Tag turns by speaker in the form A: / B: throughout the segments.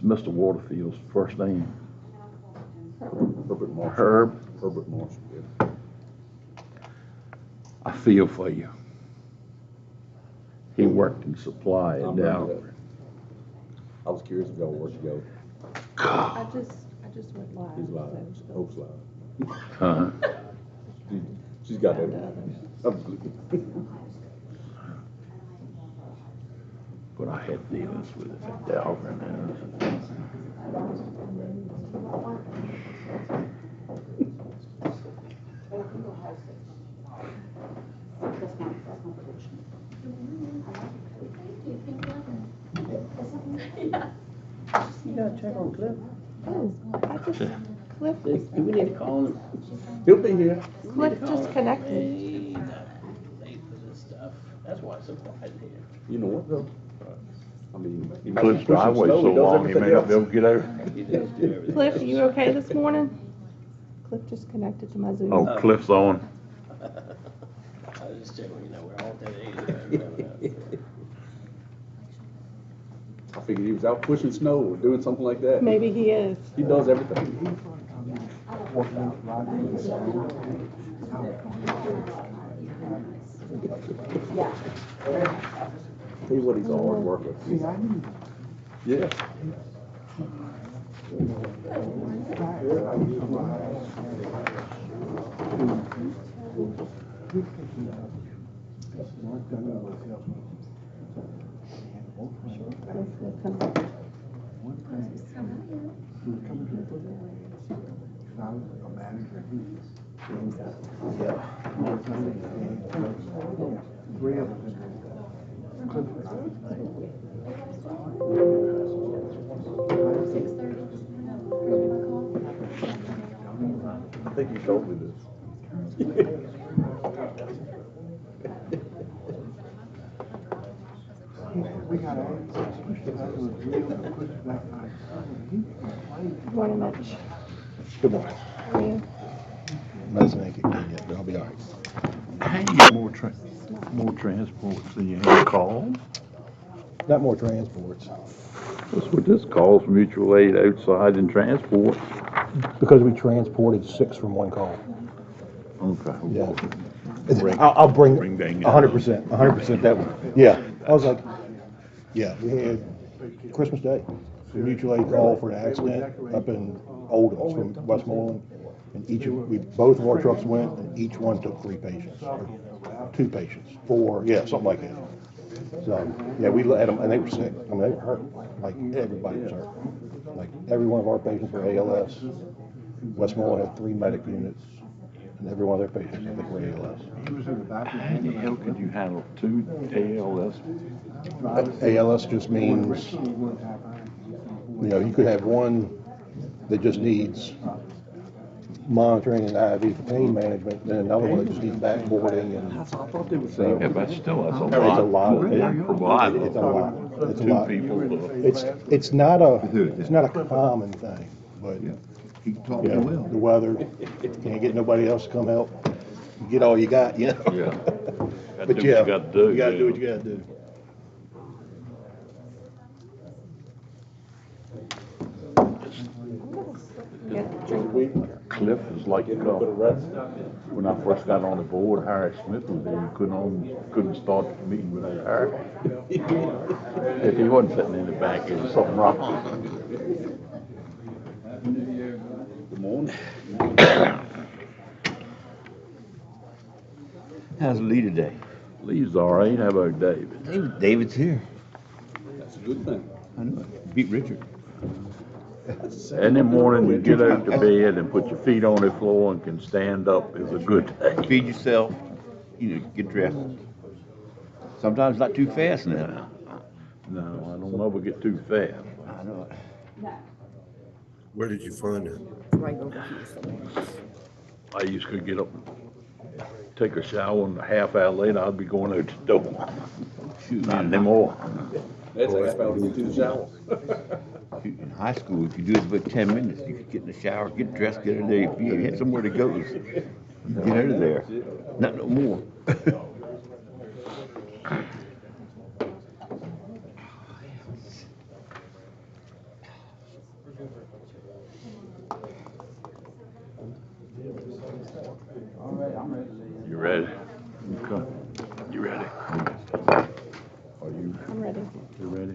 A: Mr. Waterfield's first name?
B: Herbert Marshall.
A: Herb?
B: Herbert Marshall, yeah.
A: I feel for you. He worked in supply
B: I
A: at
B: remember
A: Dow.
B: that. I was curious if y'all were to go.
C: I just went live.
B: He's live.
C: so-
B: Hope's live.
A: Huh?
B: She's got
C: And,
B: that.
A: But I had dealings with it at Dow.
D: You gotta check on Cliff.
C: Cliff,
D: Do we need to call him?
B: He'll be here.
C: Cliff just connected.
D: Hey, late for this stuff. That's why it's so quiet here.
B: You know what, though? I mean, he might be
A: Cliff's
B: pushing
A: driveway
B: snow,
A: so
B: he does
A: long, he may
B: everything
A: not be able
B: else.
A: to get over.
D: He does do everything.
C: Cliff, you okay this morning? Cliff just connected to my Zoom.
A: Oh, Cliff's on.
D: I was just checking, you know, we're all 10 8.
B: I figured he was out pushing snow or doing something like that.
C: Maybe he is.
B: He does everything. Tell you what, he's a hard worker. Yeah. I think you told me this.
C: Good morning, Mitch.
E: Good morning.
C: How are you?
E: Nothing ain't kicked in yet, but I'll be all right.
A: How you get more transports than you have calls?
E: Not more transports,
A: That's what this calls, mutual aid outside and transport.
E: because we transported 6 from one call.
A: Okay.
E: Yeah.
A: Ring-
E: I'll bring
A: ring dang.
E: 100% that one. Yeah, I was like, yeah, we had Christmas Day, mutual aid call for an accident up in Oldham's from Westmoreland. And both of our trucks went, and each one took 3 patients, or 2 patients, 4, yeah, something like that. So, yeah, we let them, and they were sick. I mean, they were hurt. Like, everybody was hurt. Like, every one of our patients were ALS. Westmoreland had 3 medic units, and every one of their patients, I think, were ALS.
A: How the hell could you handle 2 ALS?
E: ALS just means, you could have one that just needs monitoring and IV for pain management, and another one that just needs backboarding and.
B: I thought they were saying.
A: Yeah, but still, that's a
E: It's a
A: lot.
E: lot.
A: Provide
E: It's a lot. It's a
A: two
E: lot.
A: people.
E: It's not a common thing, but
F: He can talk
E: yeah,
F: real well.
E: the weather, can't get nobody else to come help. You get all you got,
A: Yeah.
E: But
A: do
E: yeah,
A: what you gotta do,
E: you gotta
A: yeah.
E: do what you gotta do.
A: Cliff is like, when I first got on the board, Harry Smith was there, you couldn't start the meeting without Harry. If he wasn't sitting in the back, there was something wrong.
B: Good morning.
F: How's Lee today?
A: Lee's all right, how about David?
F: David's here.
B: That's a good thing.
F: I know it. Beat Richard.
A: In the morning, you get out to bed and put your feet on the floor and can stand up is a good day.
F: Feed yourself. Get dressed. Sometimes not too fast now.
A: No, I don't ever get too fast.
F: I know it.
G: Where did you find it?
D: Right over here.
A: I used to get up and take a shower, and a half hour later, I'd be going out the door. Not anymore.
B: That's a half hour to the shower.
F: In high school, if you do it about 10 minutes, you could get in the shower, get dressed, get out of there. If you had somewhere to go, get out of there. Not no more.
A: Okay.
F: You ready?
A: Are you,
C: I'm ready.
A: you ready?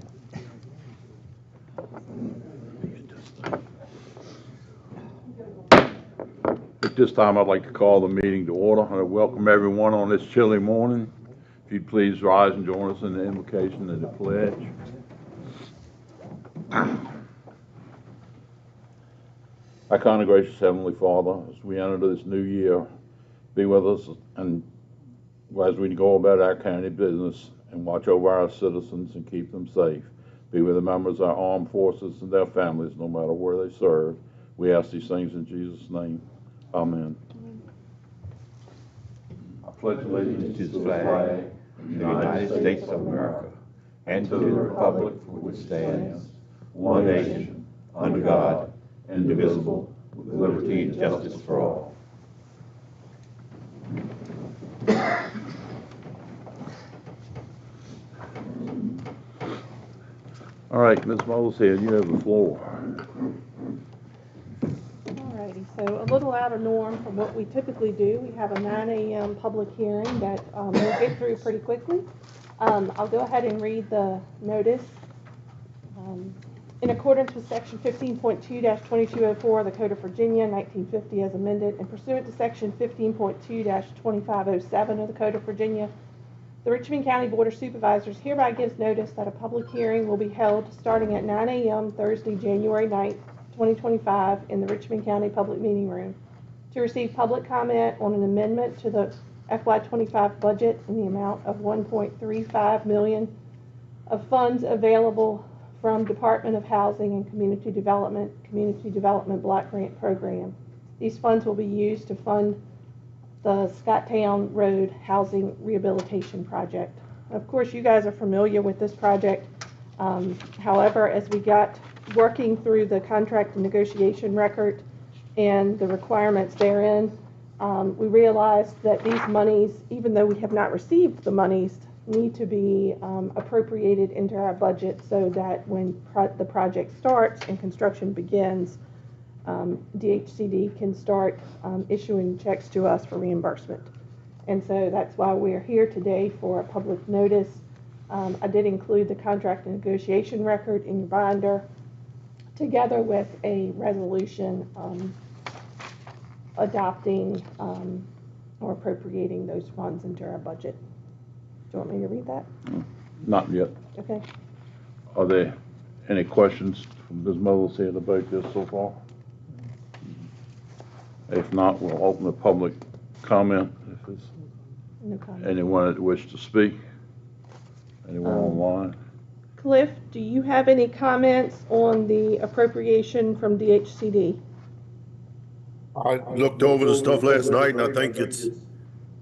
A: At this time, I'd like to call the meeting to order. I welcome everyone on this chilly morning. If you'd please rise and join us in the invocation and the pledge. Our kind of gracious Heavenly Father, as we enter this new year, be with us and as we go about our county business and watch over our citizens and keep them safe. Be with the members of our armed forces and their families, no matter where they serve. We ask these things in Jesus' name. Amen.
F: I pledge allegiance to the flag of the United States of America and to the republic for which it stands, one nation, under God, indivisible, with liberty and justice for all.
A: All right, Ms. Molehead, you have the floor.
C: Alrighty, so a little out of norm from what we typically do. We have a 9 a.m. public hearing that we'll get through pretty quickly. I'll go ahead and read the notice. In accordance with Section 15.2-2204 of the Code of Virginia, 1950 as amended, and pursuant to Section 15.2-2507 of the Code of Virginia, the Richmond County Board of Supervisors hereby gives notice that a public hearing will be held starting at 9 a.m. Thursday, January 9th, 2025 in the Richmond County Public Meeting Room to receive public comment on an amendment to the FY25 budget in the amount of $1.35 million of funds available from Department of Housing and Community Development Block Grant Program. These funds will be used to fund the Scotttown Road Housing Rehabilitation Project. Of course, you guys are familiar with this project. However, as we got working through the contract and negotiation record and the requirements therein, we realized that these monies, even though we have not received the monies, need to be appropriated into our budget so that when the project starts and construction begins, DHCD can start issuing checks to us for reimbursement. And so that's why we're here today for a public notice. I did include the contract and negotiation record in your binder, together with a resolution adopting or appropriating those funds into our budget. Do you want me to read that?
A: Not yet.
C: Okay.
A: Are there any questions from Ms. Molehead about this so far? If not, we'll open the public comment. If there's
C: No comment.
A: anyone that wishes to speak, anyone online?
C: Cliff, do you have any comments on the appropriation from DHCD?
G: I looked over the stuff last night and I think it's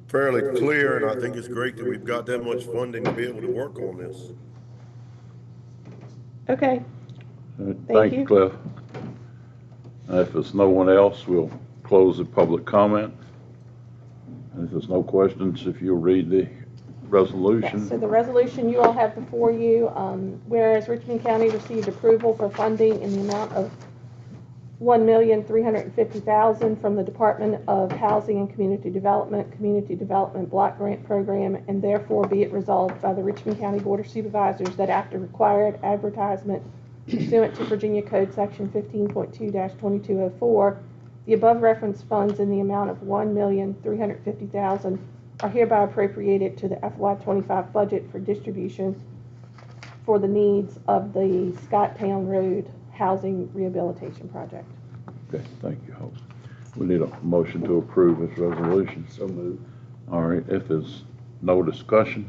G: fairly clear, and I think it's great that we've got that much funding to be able to work on this.
C: Okay.
A: Thank
C: you.
A: you, Cliff. If there's no one else, we'll close the public comment. And if there's no questions, if you'll read the resolution.
C: Yes, so the resolution you all have before you, whereas Richmond County received approval for funding in the amount of $1,350,000 from the Department of Housing and Community Development Block Grant Program, and therefore be it resolved by the Richmond County Board of Supervisors that after required advertisement pursuant to Virginia Code Section 15.2-2204, the above referenced funds in the amount of $1,350,000 are hereby appropriated to the FY25 budget for distribution for the needs of the Scotttown Road Housing Rehabilitation Project.
A: Okay, thank you, host. We need a motion to approve this resolution. So moved. All right, if there's no discussion,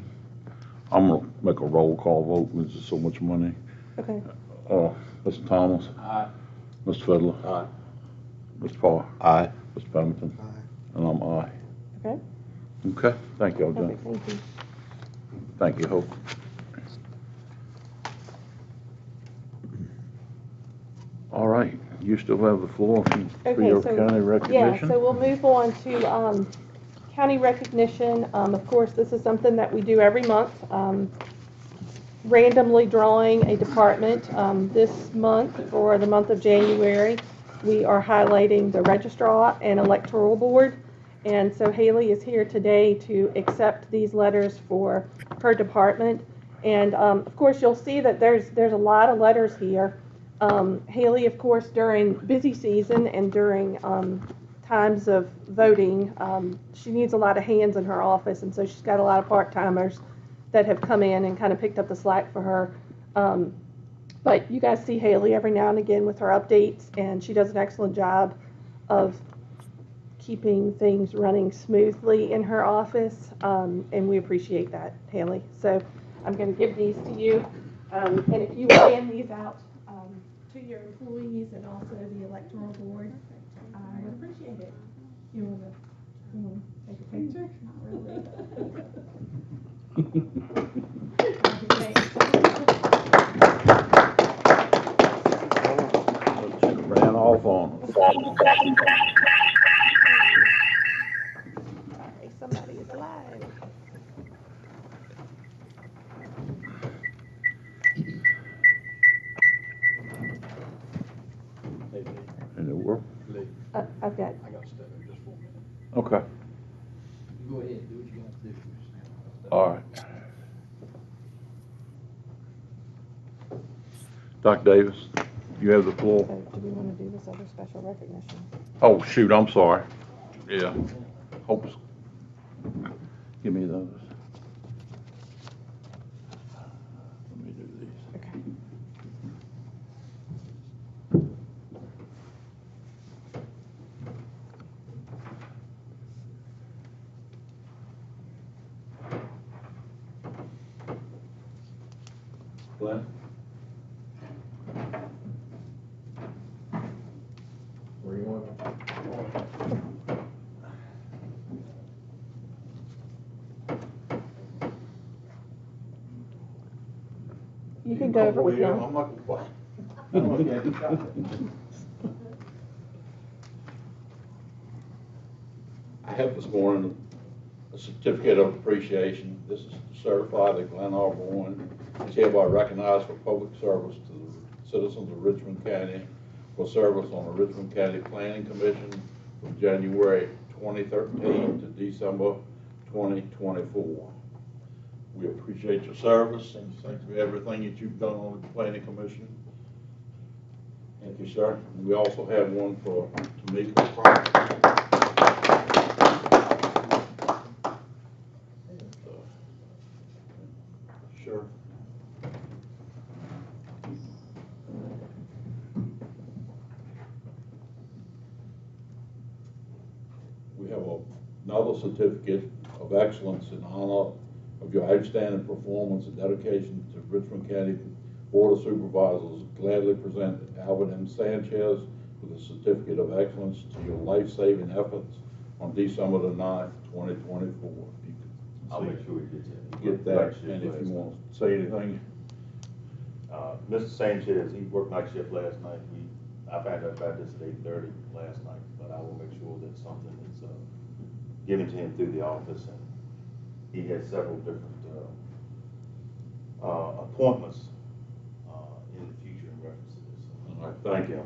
A: I'm gonna make a roll call vote. There's just so much money.
C: Okay.
A: Mr. Thomas?
B: Aye.
A: Mr. Fiddler?
B: Aye.
A: Mr. Parr?
F: Aye.
A: Mr. Pemberton?
E: Aye.
A: And I'm aye.
C: Okay.
A: Okay, thank y'all, John.
C: Perfect. Thank you.
A: Thank you, Hope. All right, you still have the floor for
C: Okay,
A: your
C: so-
A: county
C: Yeah,
A: recognition.
C: so we'll move on to county recognition. Of course, this is something that we do every month, randomly drawing a department. This month, for the month of January, we are highlighting the registrar and electoral board. And so Haley is here today to accept these letters for her department. And of course, you'll see that there's a lot of letters here. Haley, of course, during busy season and during times of voting, she needs a lot of hands in her office, and so she's got a lot of part-timers that have come in and kind of picked up the slack for her. But you guys see Haley every now and again with her updates, and she does an excellent job of keeping things running smoothly in her office, and we appreciate that, Haley. So I'm going to give these to you, and if you will hand these out to your employees and also the electoral board, I would appreciate it. You want to take a picture?
A: Ran off on us.
C: Sorry, somebody is live.
A: And it worked.
C: I've got.
E: I got to step in just for a minute.
A: Okay.
B: Go ahead, do what you got to do.
A: All right. Dr. Davis, you have the floor.
C: So do we want to do this other special recognition?
A: Oh, shoot, I'm sorry. Yeah. Hope. Give me those. Let me do these.
C: Okay.
A: Glenn?
B: Where you want?
C: You can go over with
A: Yeah,
C: him.
A: I'm not gonna I have this morning a certificate of appreciation. This is to certify that Glenn Arborn is hereby recognized for public service to the citizens of Richmond County for service on the Richmond County Planning Commission from January 2013 to December 2024. We appreciate your service and thank you for everything that you've done on the Planning Commission. Thank you, sir. And we also have one for Tamika. Sure. We have another certificate of excellence in honor of your outstanding performance and dedication to Richmond County Board of Supervisors. Gladly present Albert M. Sanchez with a certificate of excellence to your life-saving efforts on December the 9th, 2024. If you could
F: I'll make sure we get that.
A: get that, and if you want to say anything.
F: Mr. Sanchez, he worked night shift last night. I found out about this at 8:30 last night, but I will make sure that something is given to him through the office, and he has several different appointments in the future in reference to this.
A: All right, thank you.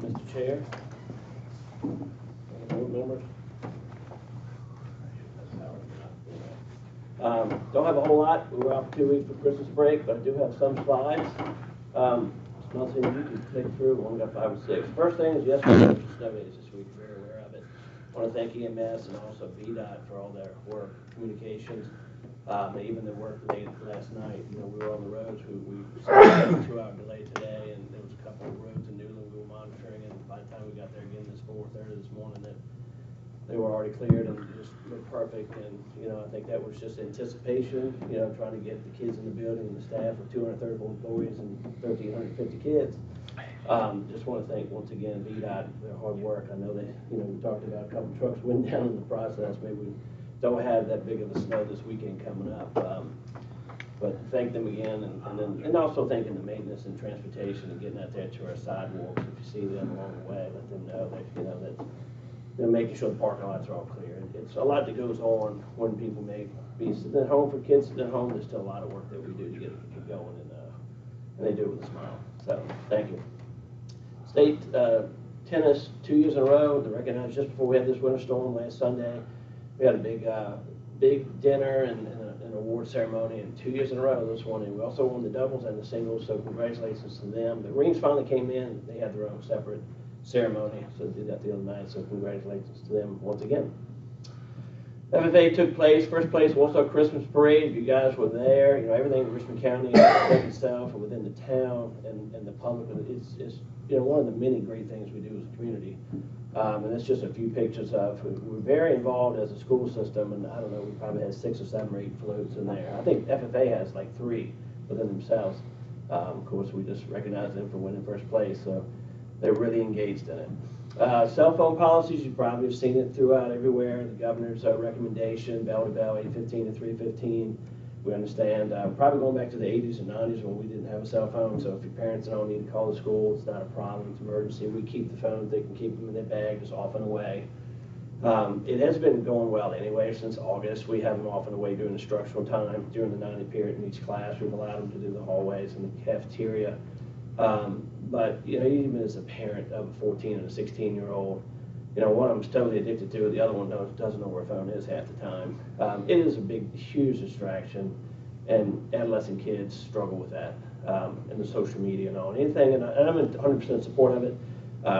D: Mr. Chair, board members. Don't have a whole lot. We were out for 2 weeks for Christmas break, but I do have some slides. Nothing you can click through. We only got 5 or 6. First thing is yesterday was snow days this week. Very aware of it. I want to thank EMS and also VDOT for all their work, communications, even the work late last night. You know, we were on the roads. We saw a 2-hour delay today, and there was a couple of roads in Newland we were monitoring, and by the time we got there again this 4:30 this morning, that they were already cleared and just looked perfect. And you know, I think that was just anticipation. You know, trying to get the kids in the building and the staff of 234 employees and 1,350 kids. Just want to thank once again VDOT for their hard work. I know that we talked about a couple trucks went down in the process. Maybe we don't have that big of a snow this weekend coming up. But thank them again, and also thanking the maintenance and transportation and getting out there to our sidewalks. If you see them along the way, let them know that, that making sure the parking lots are all clear. It's a lot that goes on when people may be sitting at home. For kids sitting at home, there's still a lot of work that we do to get going, and they do it with a smile. So thank you. State tennis 2 years in a row. To recognize just before we had this winter storm last Sunday, we had a big dinner and an award ceremony, and 2 years in a row this one. And we also won the doubles and the singles, so congratulations to them. The rings finally came in. They had their own separate ceremony, so they did that the other night, so congratulations to them once again. FFA took place, first place Warsaw Christmas Parade. You guys were there. Everything in Richmond County itself and within the town and the public. It's one of the many great things we do as a community. And that's just a few pictures of. We're very involved as a school system, and I don't know, we probably had 6 or 7 or 8 floats in there. I think FFA has like 3 within themselves. Of course, we just recognize them for winning first place, so they're really engaged in it. Cell phone policies, you probably have seen it throughout everywhere. The governor's recommendation, bell to bell, 8:15 to 3:15. We understand. Probably going back to the 80s and 90s when we didn't have a cell phone. So if your parents don't need to call the school, it's not a problem. It's an emergency. We keep the phones. They can keep them in their bag, just off and away. It has been going well anyway since August. We have them off and away during the instructional time, during the 90 period in each class. We've allowed them to do the hallways and the cafeteria. But even as a parent of a 14 and a 16-year-old, one of them's totally addicted to it. The other one doesn't know where a phone is half the time. It is a big, huge distraction, and adolescent kids struggle with that, and the social media and all. Anything, and I'm in 100% support of it.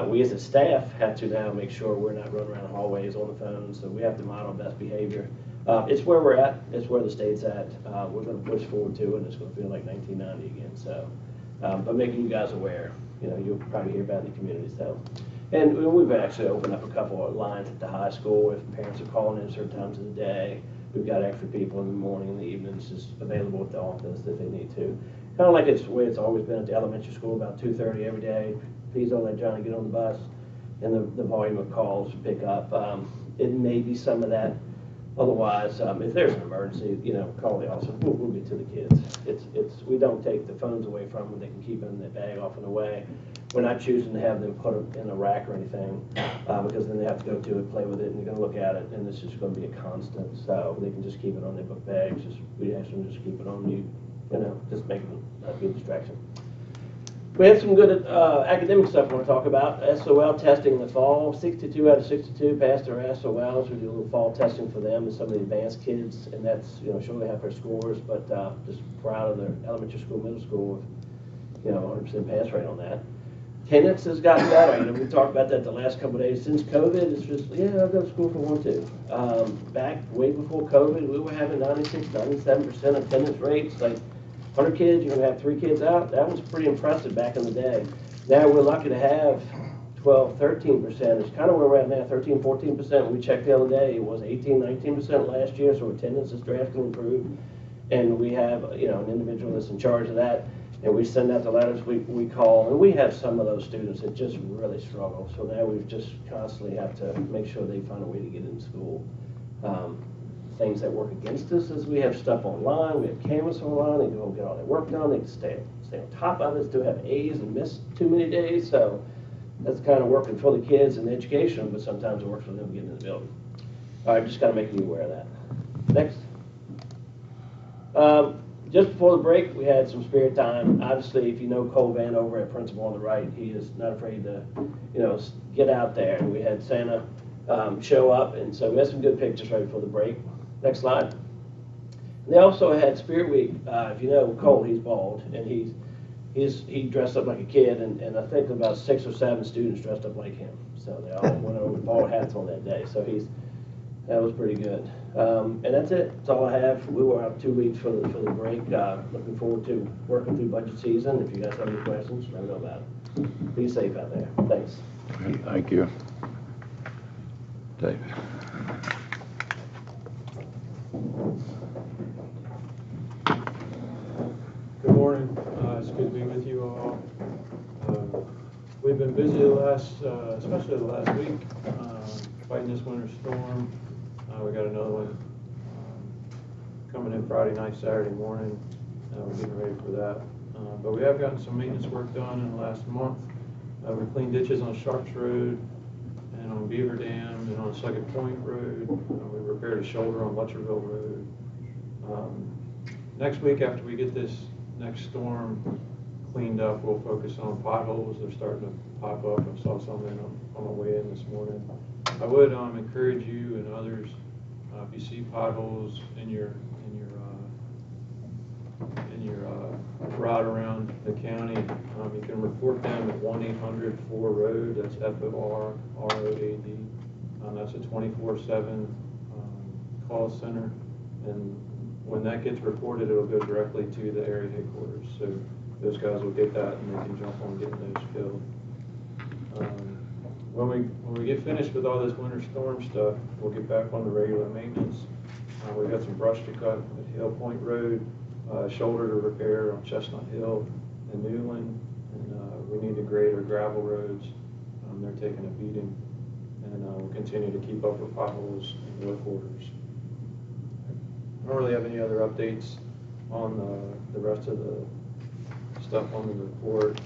D: We as a staff have to now make sure we're not running around the hallways on the phone, so we have to model best behavior. It's where we're at. It's where the state's at. We're going to push forward to it, and it's going to feel like 1990 again. So, but making you guys aware, you'll probably hear about it in the community. So, and we've actually opened up a couple of lines at the high school if parents are calling in certain times of the day. We've got extra people in the morning and the evenings just available at the office if they need to. Kind of like it's the way it's always been at the elementary school, about 2:30 every day. Please don't let Johnny get on the bus, and the volume of calls pick up. It may be some of that. Otherwise, if there's an emergency, call the officer. We'll get to the kids. We don't take the phones away from them. They can keep them in their bag off and away. We're not choosing to have them put them in a rack or anything, because then they have to go to it, play with it, and they're going to look at it, and it's just going to be a constant. So they can just keep it on their book bags. We ask them to just keep it on mute, just make it not be a distraction. We had some good academic stuff I want to talk about. SOL testing in the fall. 62 out of 62 passed their SOLs. We do a little fall testing for them and some of the advanced kids, and that's showing they have their scores. But just proud of their elementary school, middle school, with 100% pass rate on that. Attendance has gotten better. We talked about that the last couple of days. Since COVID, it's just I'll go to school for 1, 2. Back way before COVID, we were having 96, 97% attendance rates. Like 100 kids, you're going to have 3 kids out. That was pretty impressive back in the day. Now we're lucky to have 12, 13%. It's kind of where we're at now, 13, 14%. We checked the other day. It was 18, 19% last year, so attendance has drastically improved. And we have, an individual that's in charge of that. And we send out the letters, we call, and we have some of those students that just really struggle. So now we've just constantly have to make sure they find a way to get in school. Things that work against us is we have stuff online, we have cameras online, they go get all their work done, they can stay on top of it, still have A's and miss too many days, so that's kind of working for the kids and the education, but sometimes it works for them getting in the building. All right, just got to make you aware of that. Next. Just before the break, we had some spirit time. Obviously, if you know Cole Van over at Principal on the right, he is not afraid to, get out there. And we had Santa show up, and so we had some good pictures right before the break. Next slide. They also had Spirit Week. If you know Cole, he's bald, and he dressed up like a kid, and I think about 6 or 7 students dressed up like him. So they all went over with bald hats on that day. So that was pretty good. And that's it. That's all I have. We were out 2 weeks for the break. Looking forward to working through budget season. If you guys have any questions, let me know about it. Be safe out there. Thanks.
A: Thank you. David.
B: Good morning. It's good to be with you all. We've been busy especially the last week, fighting this winter storm. We got another one coming in Friday night, Saturday morning. we're getting ready for that. But we have gotten some maintenance work done in the last month. We cleaned ditches on Sharps Road and on Beaver Dam and on Second Point Road. We repaired a shoulder on Lutcherville Road. Next week, after we get this next storm cleaned up, we'll focus on potholes. They're starting to pop up. I saw some on my way in this morning. I would encourage you and others, if you see potholes in your route around the county, you can report them at 1-800-4ROAD. That's FORROAD. That's a 24/7 call center, and when that gets reported, it'll go directly to the area headquarters. So those guys will get that, and they can jump on getting those filled. When we get finished with all this winter storm stuff, we'll get back on the regular maintenance. We've got some brush to cut at Hill Point Road, shoulder to repair on Chestnut Hill and Newland, and we need to grade our gravel roads. They're taking a beating, and we'll continue to keep up with potholes and work orders. I don't really have any other updates on the rest of the stuff on the report.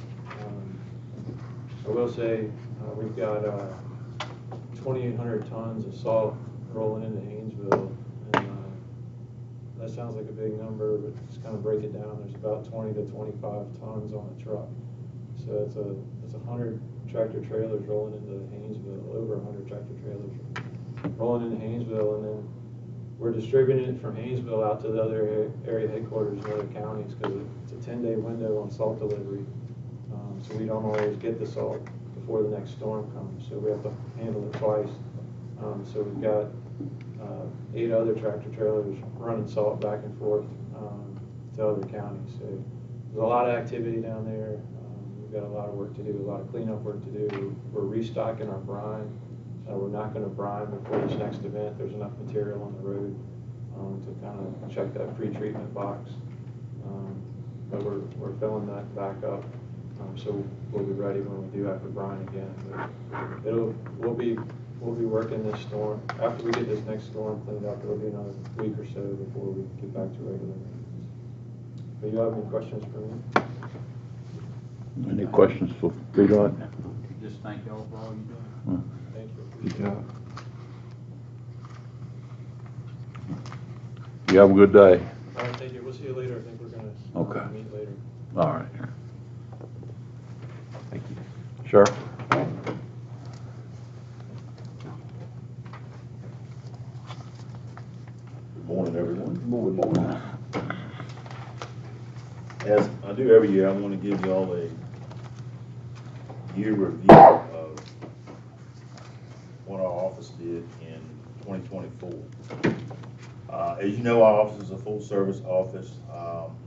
B: I will say we've got 2,800 tons of salt rolling into Haynesville, and that sounds like a big number, but just kind of break it down. There's about 20 to 25 tons on a truck, so it's 100 tractor trailers rolling into Haynesville, over 100 tractor trailers rolling into Haynesville, and then we're distributing it from Haynesville out to the other area headquarters in other counties because it's a 10-day window on salt delivery. So we don't always get the salt before the next storm comes, so we have to handle it twice. So we've got 8 other tractor trailers running salt back and forth to other counties. So there's a lot of activity down there. We've got a lot of work to do, a lot of cleanup work to do. We're restocking our brine. We're not going to brine before this next event. There's enough material on the road to kind of check that pre-treatment box. But we're filling that back up. So we'll be ready when we do have to brine again. But we'll be working this storm. After we get this next storm cleaned up, it'll be another week or so before we get back to regular maintenance. Do you have any questions for me?
A: Any questions for VDOT?
H: Just thank y'all for all you do.
B: Thank you.
A: Good job. You have a good day.
B: All right, thank you. We'll see you later. I think we're going to
A: Okay.
B: meet later.
A: All right. Thank you. Sure.
I: Good morning, everyone. Good morning. As I do every year, I want to give you all a year review of what our office did in 2024. As you know, our office is a full-service office.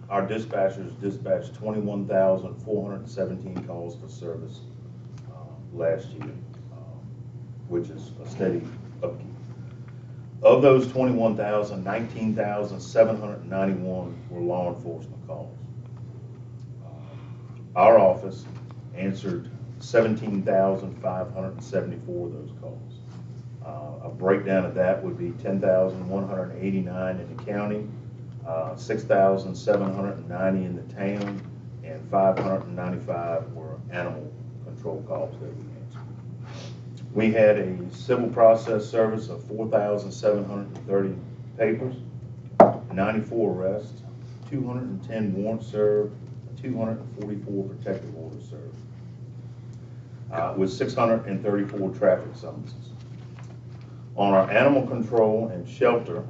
I: Our dispatchers dispatched 21,417 calls for service last year, which is a steady upkeep. Of those 21,000, 19,791 were law enforcement calls. Our office answered 17,574 of those calls. A breakdown of that would be 10,189 in the county, 6,790 in the town, and 595 were animal control calls that we answered. We had a civil process service of 4,730 papers, 94 arrests, 210 warrants served, 244 protective orders served, with 634 traffic summonses. On our animal control and shelter,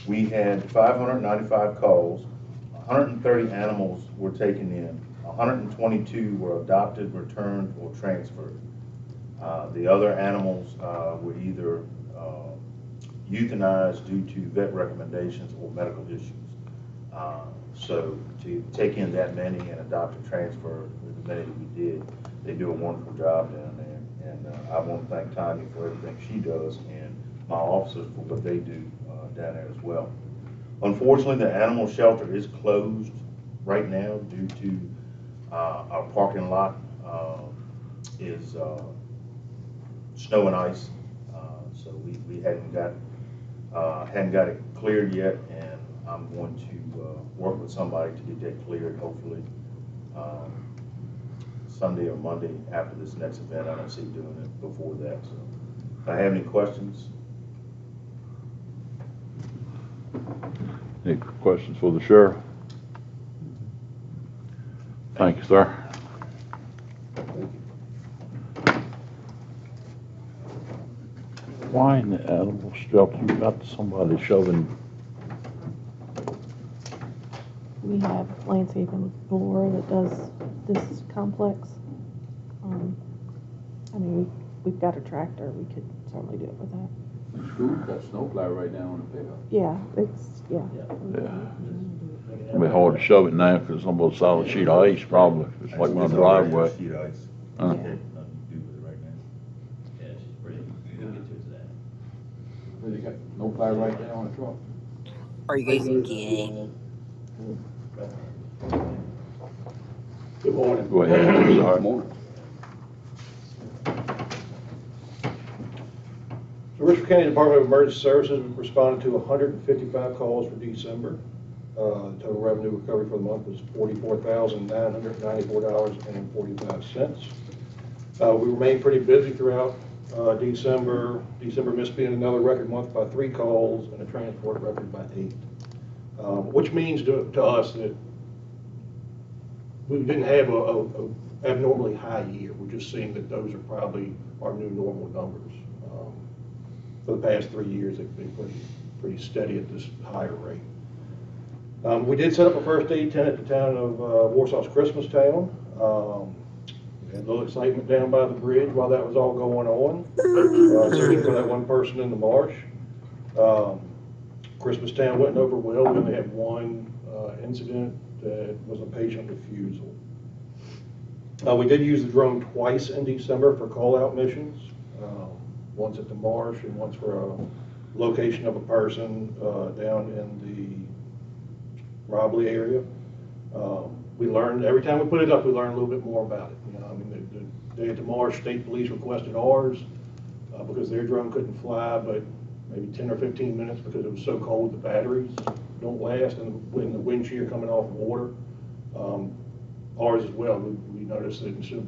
I: we had 595 calls, 130 animals were taken in, 122 were adopted, returned, or transferred. The other animals were either euthanized due to vet recommendations or medical issues. So to take in that many and adopt and transfer the many that we did, they do a wonderful job down there. And I want to thank Tanya for everything she does and my officers for what they do down there as well. Unfortunately, the animal shelter is closed right now due to our parking lot is snow and ice, so we hadn't got it cleared yet, and I'm going to work with somebody to get that cleared, hopefully Sunday or Monday after this next event. I don't see doing it before that. So, if I have any questions?
A: Any questions for the sheriff? Thank you, sir. Why in the animal shelter you got somebody shoving?
C: We have landscaping floor that does this complex. I mean, we've got a tractor, we could certainly do it with that.
H: School got snowplow right down on the pickup.
C: Yeah, it's, yeah.
A: Yeah. It'll be hard to shove it now because it's almost solid sheet of ice probably. It's like one driveway.
I: Sheet of ice.
A: Uh.
I: Nothing to do with it right now.
D: Yeah, she's pretty, we'll get to that.
H: They got snowplow right there on the truck.
J: Are you guys gay?
K: Good morning.
A: Go ahead, sorry.
H: Morning.
K: The Richmond County Department of Emergency Services responded to 155 calls for December. Total revenue recovery for the month was $44,994.45. We remained pretty busy throughout December. December missed being another record month by 3 calls and a transport record by 8. Which means to us that we didn't have a abnormally high year. We're just seeing that those are probably our new normal numbers. For the past 3 years, they've been pretty steady at this higher rate. We did set up a first aid tent at the town of Warsaw's Christmas Town. We had a little excitement down by the bridge while that was all going on, searching for that one person in the marsh. Christmas Town went over well. We only had one incident that was a patient refusal. We did use the drone twice in December for call-out missions. Once at the marsh and once for a location of a person down in the Robley area. We learned, every time we put it up, we learned a little bit more about it. You know, I mean, the day at the marsh, state police requested ours because their drone couldn't fly, but maybe 10 or 15 minutes because it was so cold, the batteries don't last, and when the wind shear coming off water. Ours as well, we noticed that instead of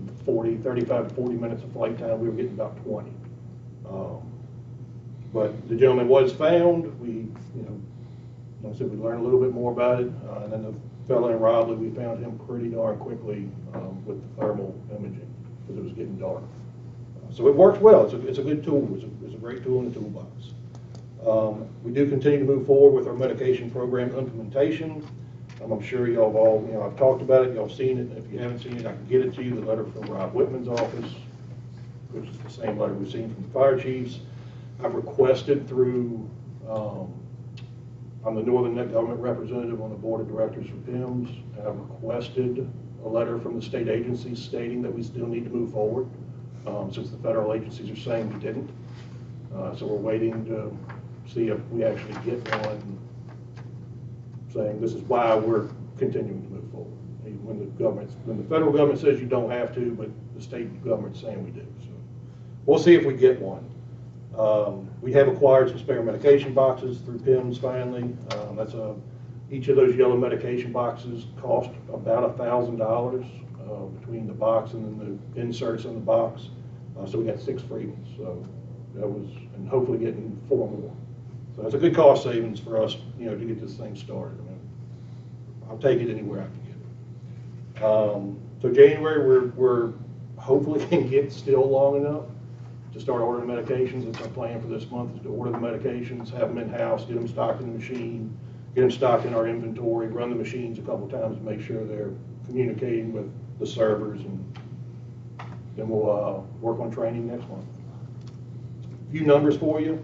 K: 35 to 40 minutes of flight time, we were getting about 20. But the gentleman was found. We, like I said, we learned a little bit more about it. And then the fellow in Robley, we found him pretty darn quickly with the thermal imaging because it was getting dark. So it works well. It's a good tool. It's a great tool in the toolbox. We do continue to move forward with our medication program implementation. I'm sure y'all have all, I've talked about it. Y'all have seen it. If you haven't seen it, I can get it to you. The letter from Rob Whitman's office, which is the same letter we've seen from the fire chiefs. I've requested through, I'm the Northern Neck Government Representative on the Board of Directors for PIMS, and I've requested a letter from the state agencies stating that we still need to move forward, since the federal agencies are saying we didn't. So we're waiting to see if we actually get one saying this is why we're continuing to move forward. When the federal government says you don't have to, but the state government's saying we do. So we'll see if we get one. We have acquired some spare medication boxes through PIMS finally. Each of those yellow medication boxes cost about $1,000 between the box and then the inserts in the box. So we got 6 free ones. So that was, and hopefully getting 4 more. So that's a good cost savings for us, to get this thing started. I mean, I'll take it anywhere I can get it. So January, we're hopefully can get still long enough to start ordering medications. That's our plan for this month, is to order the medications, have them in-house, get them stocked in the machine, get them stocked in our inventory, run the machines a couple times to make sure they're communicating with the servers, and then we'll work on training next month. A few numbers for you.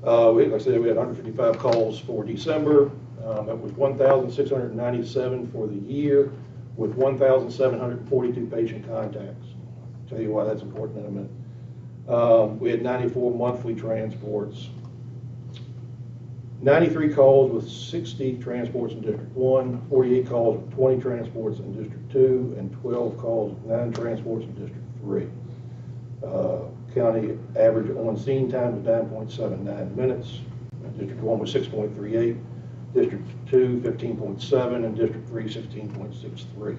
K: Like I said, we had 155 calls for December. That was 1,697 for the year, with 1,742 patient contacts. I'll tell you why that's important in a minute. We had 94 monthly transports, 93 calls with 60 transports in District 1, 48 calls with 20 transports in District 2, and 12 calls with 9 transports in District 3. County average on-scene time was 9.79 minutes. District 1 was 6.38. District 2, 15.7, and District 3, 16.63.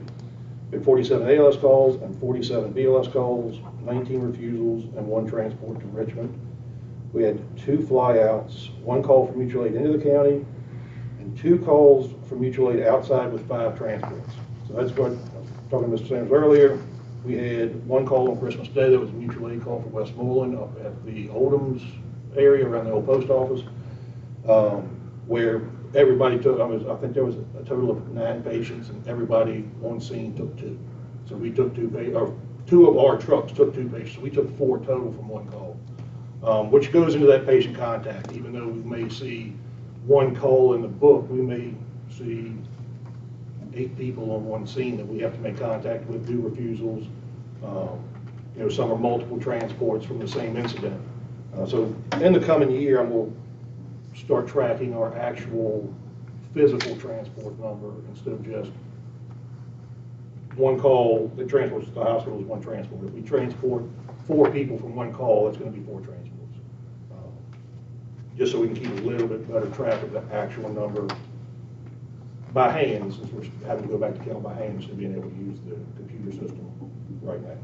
K: We had 47 ALS calls and 47 BLS calls, 19 refusals, and 1 transport to Richmond. We had 2 flyouts, 1 call from mutual aid into the county, and 2 calls from mutual aid outside with 5 transports. So that's what I was talking to Mr. Sanders earlier. We had 1 call on Christmas Day that was a mutual aid call for Westmoreland up at the Oldham's area around the old post office, where everybody took, I think there was a total of 9 patients, and everybody on scene took 2. So we took 2 of our trucks took 2 patients. So we took 4 total from 1 call, which goes into that patient contact. Even though we may see 1 call in the book, we may see 8 people on 1 scene that we have to make contact with, do refusals. You know, some are multiple transports from the same incident. So in the coming year, I'm going to start tracking our actual physical transport number instead of just 1 call that transports to the hospital is 1 transport. If we transport 4 people from 1 call, that's going to be 4 transports. Just so we can keep a little bit better track of the actual number by hand, since we're having to go back to count by hand instead of being able to use the computer system right now.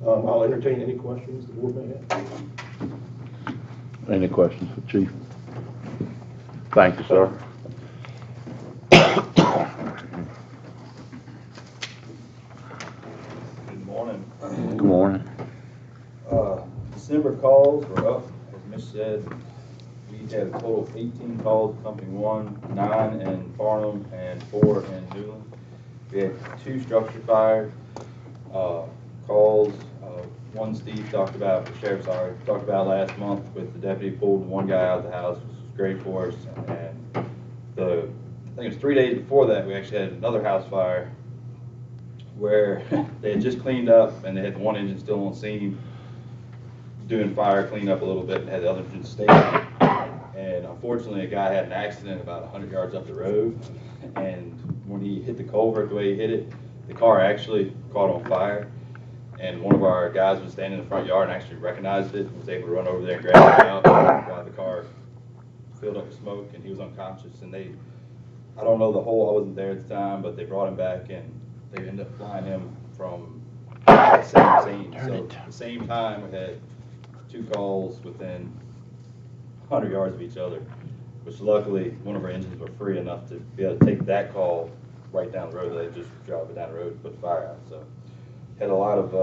K: I'll entertain any questions the board may have.
A: Any questions for Chief? Thank you, sir.
L: Good morning.
A: Good morning.
L: December calls were up, as Mitch said. We had a total of 18 calls, Company 1, 9 in Farnham, and 4 in Newland. We had 2 structure fires, calls. One Steve talked about, the sheriff, talked about last month with the deputy pulled 1 guy out of the house, which was great for us. And I think it was 3 days before that, we actually had another house fire where they had just cleaned up and they had 1 engine still on scene, doing fire cleanup a little bit, and had the other engine stay. And unfortunately, a guy had an accident about 100 yards up the road, and when he hit the culvert the way he hit it, the car actually caught on fire. And one of our guys was standing in the front yard and actually recognized it and was able to run over there and grab him out while the car filled up with smoke, and he was unconscious. And I don't know the whole, I wasn't there at the time, but they brought him back and they ended up flying him from the same scene. So at the same time, we had 2 calls within 100 yards of each other, which luckily one of our engines were free enough to be able to take that call right down the road. They just drove it down the road and put the fire out. So had a lot of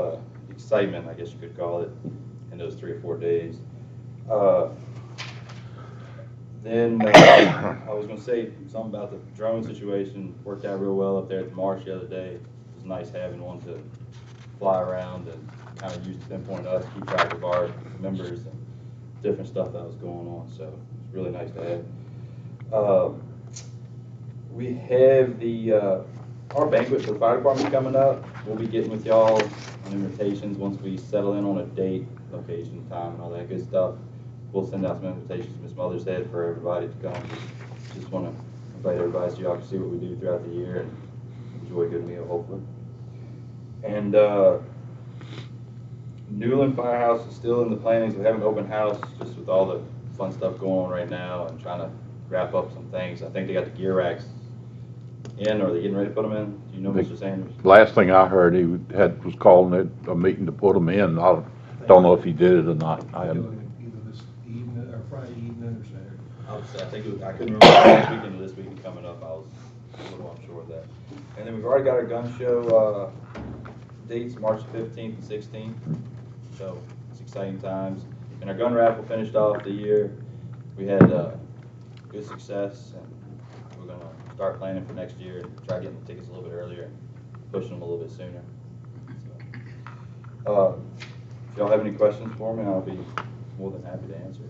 L: excitement, I guess you could call it, in those 3 or 4 days. Then I was going to say something about the drone situation. Worked out real well up there at the marsh the other day. It was nice having one to fly around and kind of use to pinpoint us, keep track of our members and different stuff that was going on. So it's really nice to have. We have our banquet for the fire department coming up. We'll be getting with y'all on invitations once we settle in on a date, location, time, and all that good stuff. We'll send out some invitations to Miss Mother's Head for everybody to come. Just want to invite everybody so y'all can see what we do throughout the year and enjoy a good meal, hopefully. And Newland Firehouse is still in the plannings. We have an open house just with all the fun stuff going on right now and trying to wrap up some things. I think they got the gear racks in, or are they getting ready to put them in? Do you know, Mr. Sanders?
A: Last thing I heard, he was calling it a meeting to put them in. I don't know if he did it or not. I haven't.
M: Either this evening or Friday evening or Saturday.
L: I think I couldn't remember last weekend or this weekend coming up. I was a little unsure of that. And then we've already got our gun show dates, March 15th and 16th. So it's exciting times. And our gun raffle finished off the year. We had good success, and we're going to start planning for next year and try getting the tickets a little bit earlier and pushing them a little bit sooner. So, if y'all have any questions for me, I'll be more than happy to answer.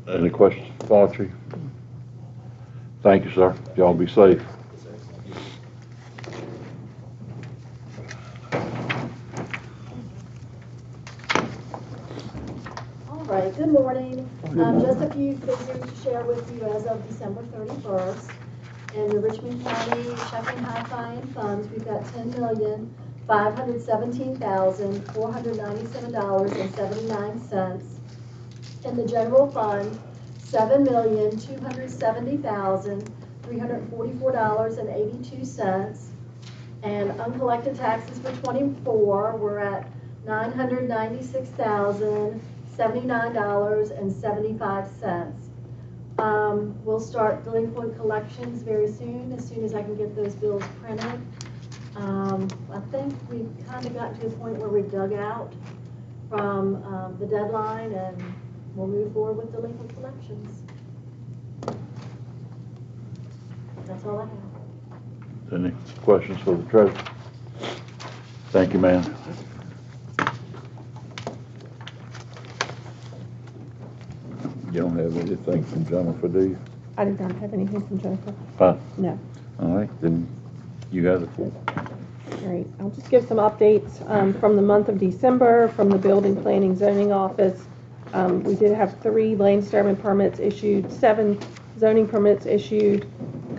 A: Any questions for Chief? Thank you, sir. Y'all be safe.
L: Yes, sir. Thank you.
N: All right, good morning. Just a few figures to share with you as of December 31st. In the Richmond County checking hi-fi and funds, we've got $10,517,497.79. In the general fund, $7,270,344.82. And uncollected taxes for '24, we're at $996,079.75. We'll start delinquent collections very soon as I can get those bills printed. I think we've kind of gotten to the point where we've dug out from the deadline, and we'll move forward with delinquent collections. That's all I have.
A: Any questions for the treasurer? Thank you, ma'am. You don't have anything from Jennifer, do you?
C: I did not have anything from Jennifer.
A: Huh?
C: No.
A: All right, then you got it.
C: All right, I'll just give some updates from the month of December from the Building Planning Zoning Office. We did have 3 land disturbance permits issued, 7 zoning permits issued,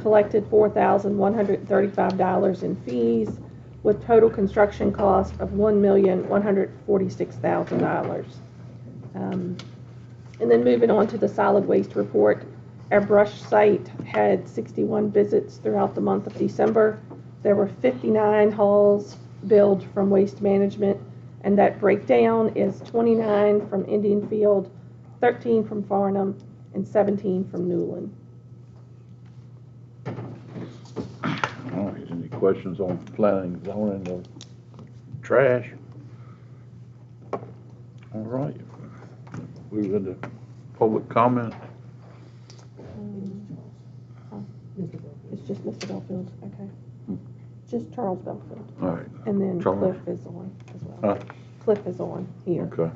C: collected $4,135 in fees, with total construction cost of $1,146,000. And then moving on to the solid waste report, our brush site had 61 visits throughout the month of December. There were 59 hauls billed from Waste Management, and that breakdown is 29 from Indian Field, 13 from Farnham, and 17 from Newland.
A: All right, any questions on planning, zoning, or trash? All right, move into public comment.
C: It's just Mr. Belfield, okay. Just Charles Belfield.
A: All right.
C: And then
A: Charles.
C: Cliff is on as well.
A: Huh?
C: Cliff is on here.
A: Okay.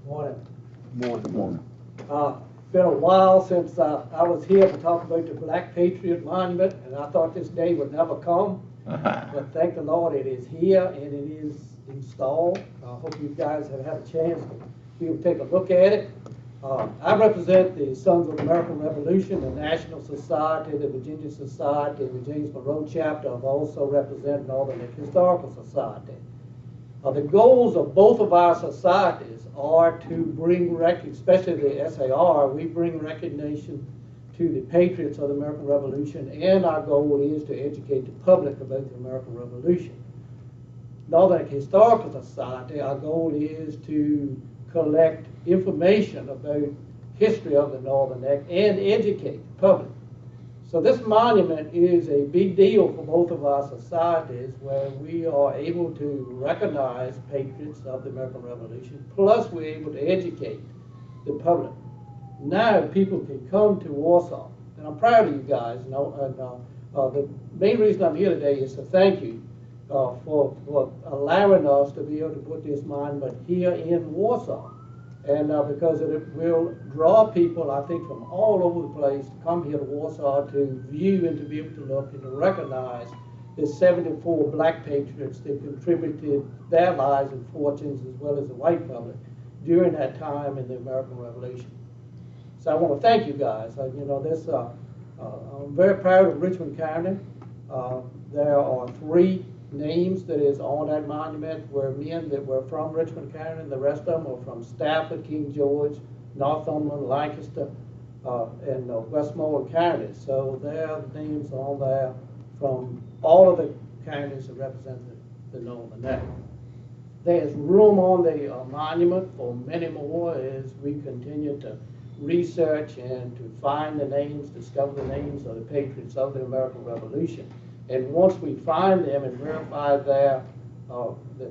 O: Morning.
A: Morning.
O: Been a while since I was here to talk about the Black Patriot Monument, and I thought this day would never come. But thank the Lord, it is here and it is installed. I hope you guys have had a chance to be able to take a look at it. I represent the Sons of the American Revolution, the National Society, the Virginia Society, and the James Monroe chapter. I also represent Northern Historical Society. The goals of both of our societies are to bring, especially the SAR, we bring recognition to the patriots of the American Revolution, and our goal is to educate the public about the American Revolution. Northern Historical Society, our goal is to collect information about history of the Northern Neck and educate the public. So this monument is a big deal for both of our societies, where we are able to recognize patriots of the American Revolution, plus we're able to educate the public. Now people can come to Warsaw, and I'm proud of you guys. The main reason I'm here today is to thank you for allowing us to be able to put this monument here in Warsaw. And because it will draw people, I think, from all over the place to come here to Warsaw to view and to be able to look and to recognize the 74 black patriots that contributed their lives and fortunes, as well as the white public, during that time in the American Revolution. So I want to thank you guys. I'm very proud of Richmond County. There are 3 names that is on that monument were men that were from Richmond County, and the rest of them are from Stafford, King George, Northumberland, Lancaster, and Westmoreland counties. So there are names on there from all of the counties that represent the Northern Neck. There's room on the monument for many more as we continue to research and to find the names, discover the names of the patriots of the American Revolution. And once we find them and verify that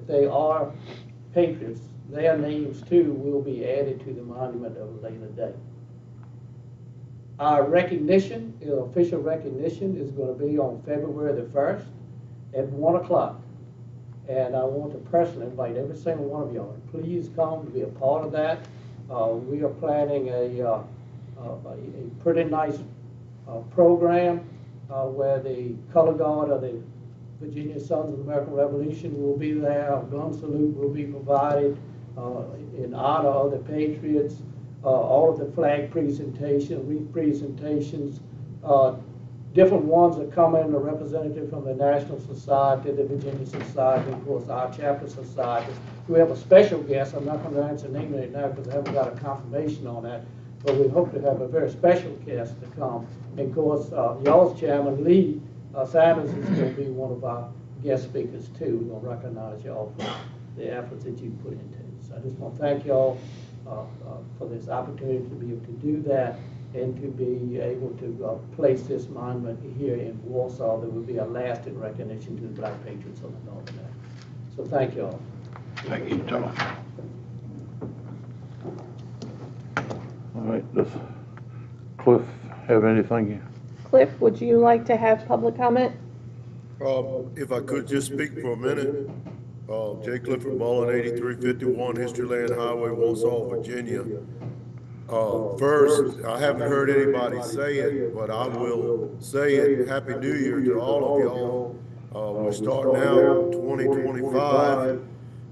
O: they are patriots, their names too will be added to the monument at a later date. Our recognition, official recognition, is going to be on February the 1st at 1 o'clock. And I want to personally invite every single one of y'all, please come to be a part of that. We are planning a pretty nice program where the color guard of the Virginia Sons of the American Revolution will be there. A gun salute will be provided in honor of the patriots. All of the flag presentation, wreath presentations, different ones that come in, a representative from the National Society, the Virginia Society, of course, our chapter societies. We have a special guest, I'm not going to announce the name right now because I haven't got a confirmation on that, but we hope to have a very special guest to come. And of course, y'all's chairman, Lee Simons, is going to be one of our guest speakers too. We're going to recognize y'all for the efforts that you put into it. So I just want to thank y'all for this opportunity to be able to do that and to be able to place this monument here in Warsaw that will be a lasting recognition to the Black Patriots of the Northern Act. So thank you all.
A: Thank you, Tom. All right, does Cliff have anything?
C: Cliff, would you like to have public comment?
G: If I could just speak for a minute, J. Clifford Mullen, 8351 History Land Highway, Walsall, Virginia. First, I haven't heard anybody say it, but I will say it. Happy New Year to all of y'all. We're starting out 2025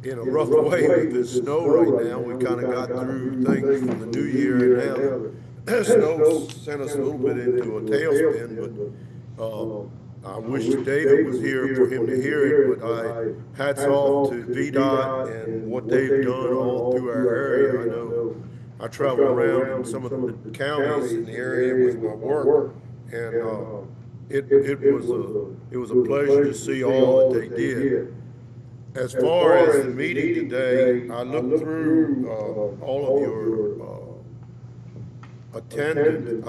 G: in a rough way with this snow right now. We kind of got through things for the new year, and now the snow sent us a little bit into a tailspin, but I wish David was here for him to hear it, but hats off to VDOT and what they've done all through our area. I know I travel around in some of the counties in the area with my work, and it was a pleasure to see all that they did. As far as the meeting today, I looked through all of your attendant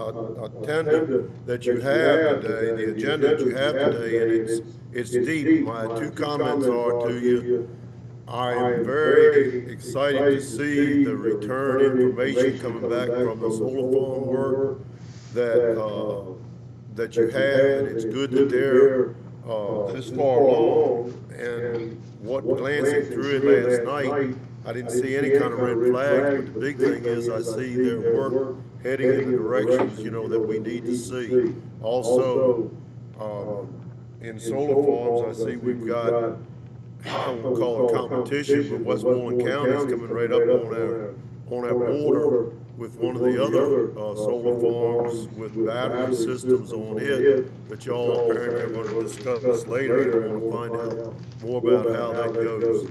G: that you have today, the agenda that you have today, and it's deep. My two comments are to you. I am very excited to see the return information coming back from the solar farm work that you have, and it's good that they're this far along. And glancing through it last night, I didn't see any kind of red flags, but the big thing is I see their work heading in the directions, that we need to see. Also, in solar farms, I see we've got, I won't call it competition, but Westmoreland County is coming right up on our border with one of the other solar farms with battery systems on it that y'all apparently are going to discuss later, and I want to find out more about how that goes.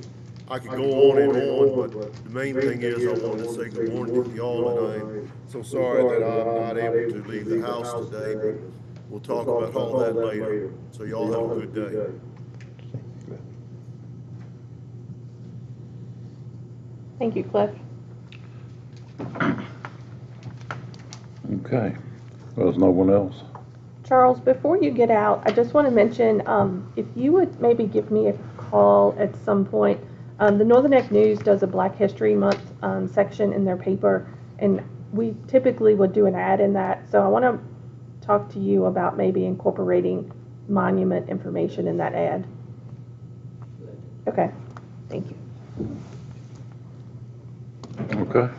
G: I could go on and on, but the main thing is I wanted to say good morning to y'all, and I'm so sorry that I'm not able to leave the house today, but we'll talk about all that later. So y'all have a good day.
C: Thank you, Cliff.
A: Okay, there's no one else.
C: Charles, before you get out, I just want to mention, if you would maybe give me a call at some point. The Northern Neck News does a Black History Month section in their paper, and we typically would do an ad in that. So I want to talk to you about maybe incorporating monument information in that ad. Okay, thank you.
A: Okay.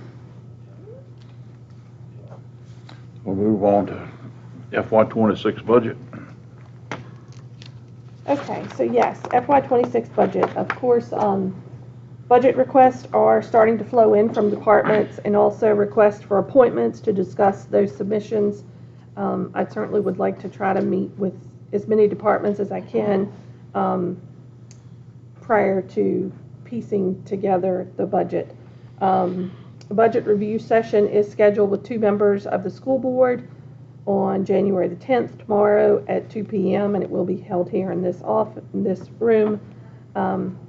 A: We'll move on to FY26 budget.
C: Okay, so yes, FY26 budget. Of course, budget requests are starting to flow in from departments, and also requests for appointments to discuss those submissions. I certainly would like to try to meet with as many departments as I can prior to piecing together the budget. The budget review session is scheduled with 2 members of the school board on January the 10th, tomorrow at 2 p.m., and it will be held here in this room.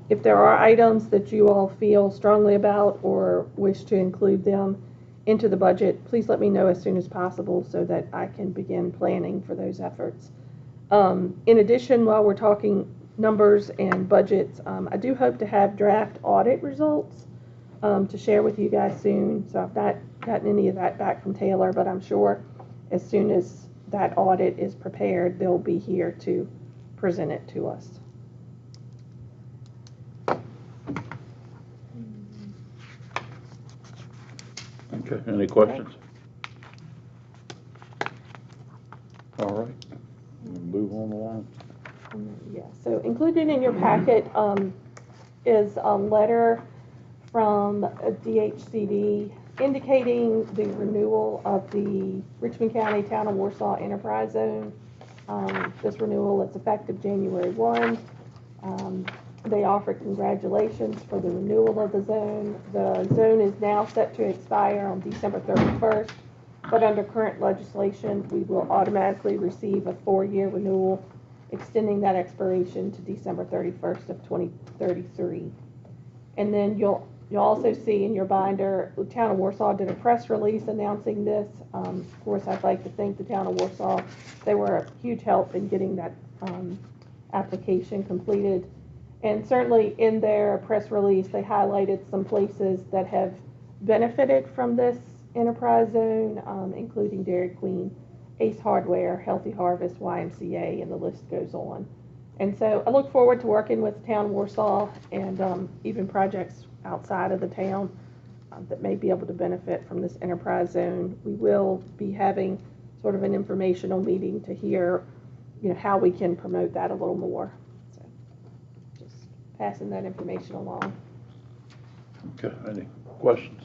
C: If there are items that you all feel strongly about or wish to include them into the budget, please let me know as soon as possible so that I can begin planning for those efforts. In addition, while we're talking numbers and budgets, I do hope to have draft audit results to share with you guys soon. So I've not gotten any of that back from Taylor, but I'm sure as soon as that audit is prepared, they'll be here to present it to us.
A: Okay, any questions? All right, we'll move on along.
C: Yeah, so included in your packet is a letter from DHCD indicating the renewal of the Richmond County Town of Warsaw Enterprise Zone. This renewal is effective January 1. They offer congratulations for the renewal of the zone. The zone is now set to expire on December 31st, but under current legislation, we will automatically receive a 4-year renewal, extending that expiration to December 31st of 2033. And then you'll also see in your binder, the Town of Warsaw did a press release announcing this. Of course, I'd like to thank the Town of Warsaw. They were a huge help in getting that application completed. And certainly in their press release, they highlighted some places that have benefited from this enterprise zone, including Dairy Queen, Ace Hardware, Healthy Harvest, YMCA, and the list goes on. And so I look forward to working with Town Warsaw and even projects outside of the town that may be able to benefit from this enterprise zone. We will be having sort of an informational meeting to hear, how we can promote that a little more. So just passing that information along.
A: Okay, any questions?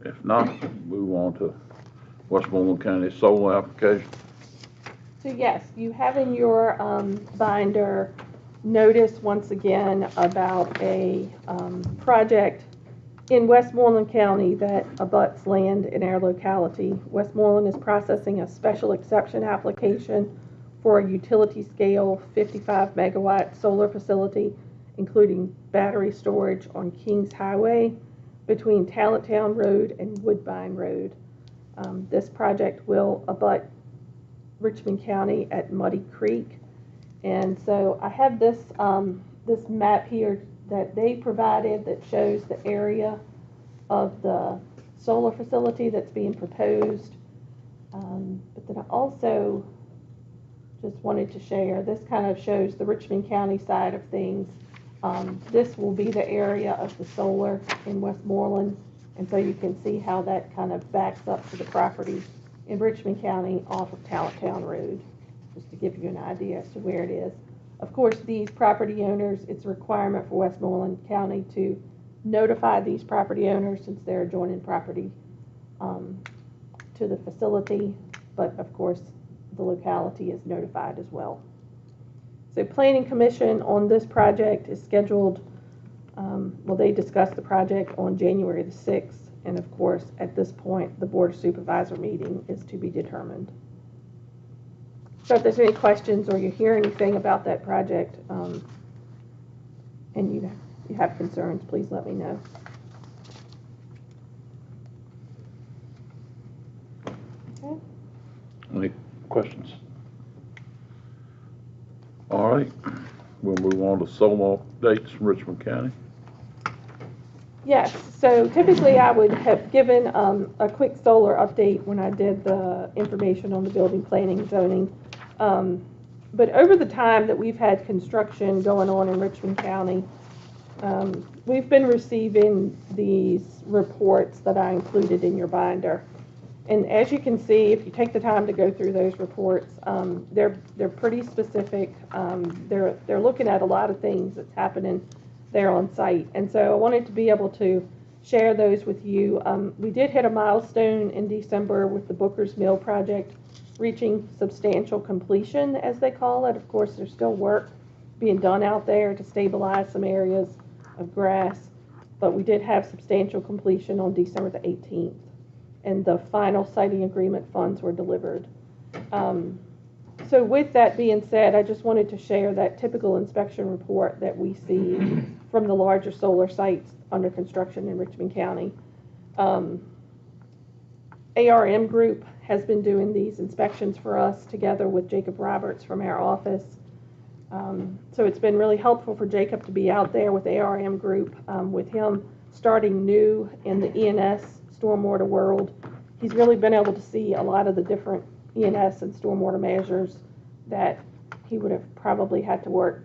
A: If not, move on to Westmoreland County solar application.
C: So yes, you have in your binder notice once again about a project in Westmoreland County that abuts land in our locality. Westmoreland is processing a special exception application for a utility scale 55 megawatt solar facility, including battery storage on Kings Highway between Talenttown Road and Woodbine Road. This project will abut Richmond County at Muddy Creek. And so I have this, this map here that they provided that shows the area of the solar facility that's being proposed. But then I also just wanted to share, this kind of shows the Richmond County side of things. This will be the area of the solar in Westmoreland, and so you can see how that kind of backs up to the property in Richmond County off of Talenttown Road, just to give you an idea as to where it is. Of course, these property owners, it's a requirement for Westmoreland County to notify these property owners since they're adjoining property to the facility, but of course, the locality is notified as well. So Planning Commission on this project is scheduled, they discussed the project on January the 6th, and of course, at this point, the Board of Supervisor meeting is to be determined. So if there's any questions or you hear anything about that project, and you have concerns, please let me know. Okay.
A: Any questions? All right, we'll move on to solar updates from Richmond County.
C: Yes, so typically I would have given a quick solar update when I did the information on the building planning and zoning. But over the time that we've had construction going on in Richmond County, we've been receiving these reports that I included in your binder. And as you can see, if you take the time to go through those reports, they're pretty specific. They're looking at a lot of things that's happening there on site. And so I wanted to be able to share those with you. We did hit a milestone in December with the Booker's Mill project reaching substantial completion, as they call it. Of course, there's still work being done out there to stabilize some areas of grass, but we did have substantial completion on December the 18th, and the final siting agreement funds were delivered. So with that being said, I just wanted to share that typical inspection report that we see from the larger solar sites under construction in Richmond County. ARM Group has been doing these inspections for us together with Jacob Roberts from our office. So it's been really helpful for Jacob to be out there with ARM Group, with him starting new in the E&S stormwater world. He's really been able to see a lot of the different E&S and stormwater measures that he would have probably had to work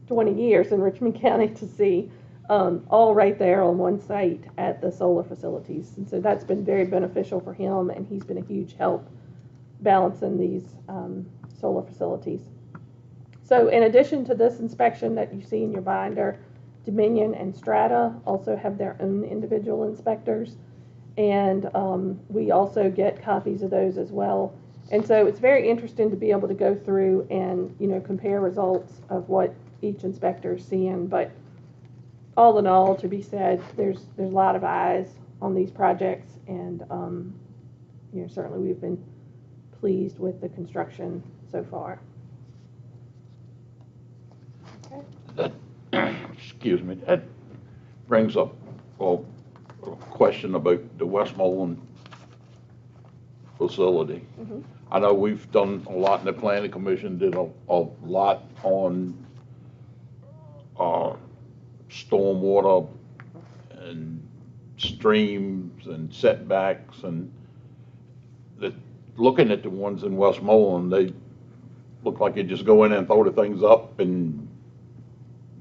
C: 20 years in Richmond County to see, all right there on one site at the solar facilities. And so that's been very beneficial for him, and he's been a huge help balancing these solar facilities. So in addition to this inspection that you see in your binder, Dominion and Strata also have their own individual inspectors, and we also get copies of those as well. And so it's very interesting to be able to go through and, compare results of what each inspector is seeing. But all in all, to be said, there's a lot of eyes on these projects, and, certainly we've been pleased with the construction so far.
A: That, excuse me, that brings up a question about the Westmoreland facility.
C: Mm-hmm.
A: I know we've done a lot, and the planning commission did a lot on stormwater and streams and setbacks, and looking at the ones in Westmoreland, they look like you just go in and throw the things up, and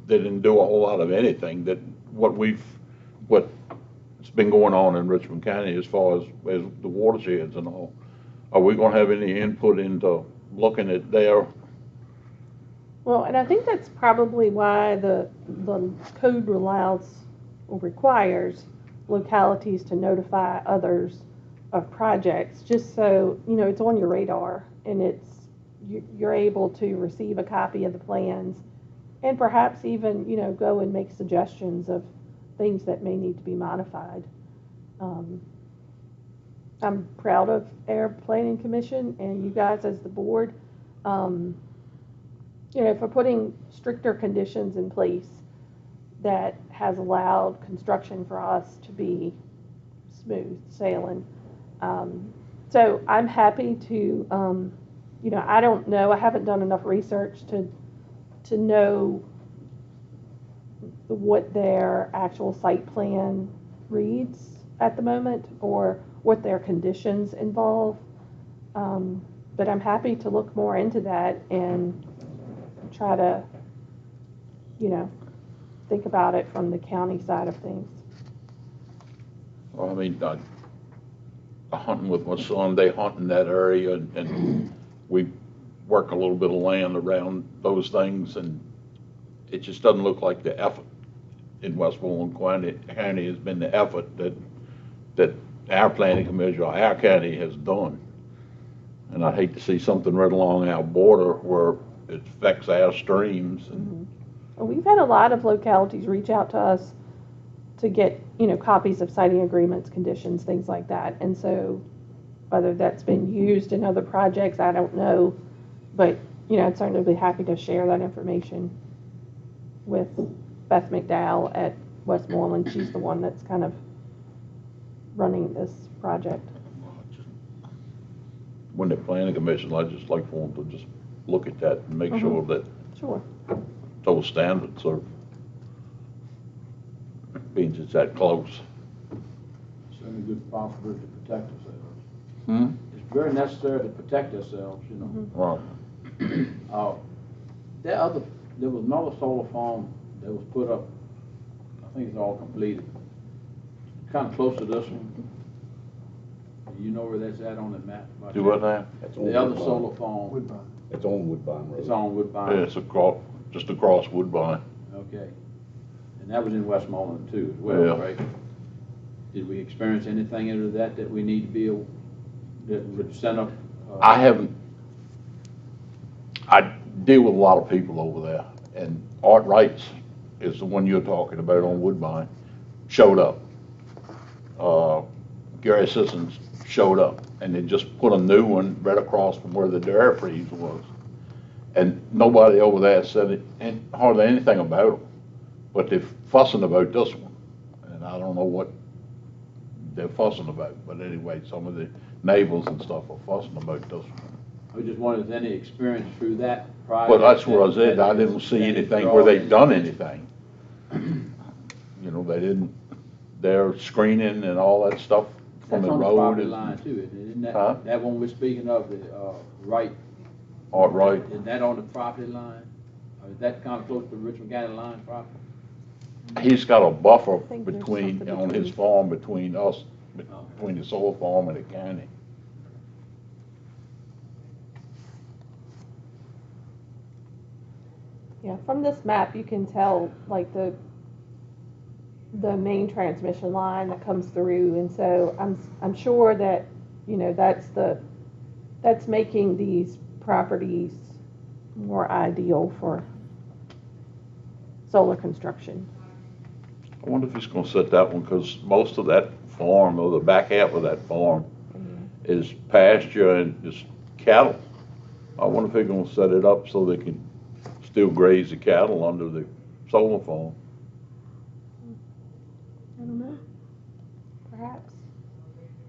A: they didn't do a whole lot of anything. That what's been going on in Richmond County as far as the watersheds and all. Are we going to have any input into looking at their?
C: Well, and I think that's probably why the code allows or requires localities to notify others of projects, just so it's on your radar, and you're able to receive a copy of the plans, and perhaps even go and make suggestions of things that may need to be modified. I'm proud of our planning commission and you guys as the board, for putting stricter conditions in place that has allowed construction for us to be smooth sailing. So I'm happy to, I don't know, I haven't done enough research to know what their actual site plan reads at the moment, or what their conditions involve. But I'm happy to look more into that and try to, think about it from the county side of things.
A: Well, I mean, hunting with my son, they hunt in that area, and we work a little bit of land around those things, and it just doesn't look like the effort in Westmoreland County has been the effort that our planning commission or our county has done. And I'd hate to see something right along our border where it affects our streams. And
C: Mm-hmm. Well, we've had a lot of localities reach out to us to get, copies of siting agreements, conditions, things like that. And so whether that's been used in other projects, I don't know. But, I'd certainly be happy to share that information with Beth McDowell at Westmoreland. She's the one that's kind of running this project.
A: when the planning commission, I'd just like for them to just look at that and make sure that
C: Sure.
A: those standards are being just that close.
H: Certainly good possibility to protect ourselves.
A: Hmm?
H: It's very necessary to protect ourselves, you know.
A: Right.
H: There was another solar farm that was put up, I think it's all completed, kind of close to this one. You know where that's at on the map?
A: Do what now?
H: The other solar farm.
E: Woodbine.
F: It's on Woodbine Road.
H: It's on Woodbine.
A: Yeah, it's just across Woodbine.
H: Okay. And that was in Westmoreland too, as well,
A: Yeah.
H: right? Did we experience anything out of that we need to be, that would send up?
A: I deal with a lot of people over there, and Art Wrights is the one you're talking about on Woodbine, showed up. Gary Sissons showed up, and they just put a new one right across from where the dairy freeze was. And nobody over there said hardly anything about them, but they're fussing about this one. And I don't know what they're fussing about, but anyway, some of the neighbors and stuff are fussing about this one.
H: I just wondered if any experience through that project.
A: Well, that's what I said, I didn't see anything where they've done anything. You know, they didn't, their screening and all that stuff from
H: That's
A: the
H: on the
A: road
H: property
A: is.
H: line too, isn't it?
A: Huh?
H: That one we're speaking of, the, right,
A: Art Wright,
H: is that on the property line? Or is that kind of close to Richmond County line property?
A: he's got a buffer
C: think there's
A: between,
C: something
A: on his
C: between.
A: farm, between us, between the solar farm and the county.
C: Yeah, from this map, you can tell, like, the main transmission line that comes through, and so I'm sure that, that's the that's making these properties more ideal for solar construction.
A: I wonder if he's gonna set that one, because most of that farm, or the back half of that farm, is pasture and just cattle. I wonder if they're gonna set it up so they can still graze the cattle under the solar farm.
C: I don't know. Perhaps.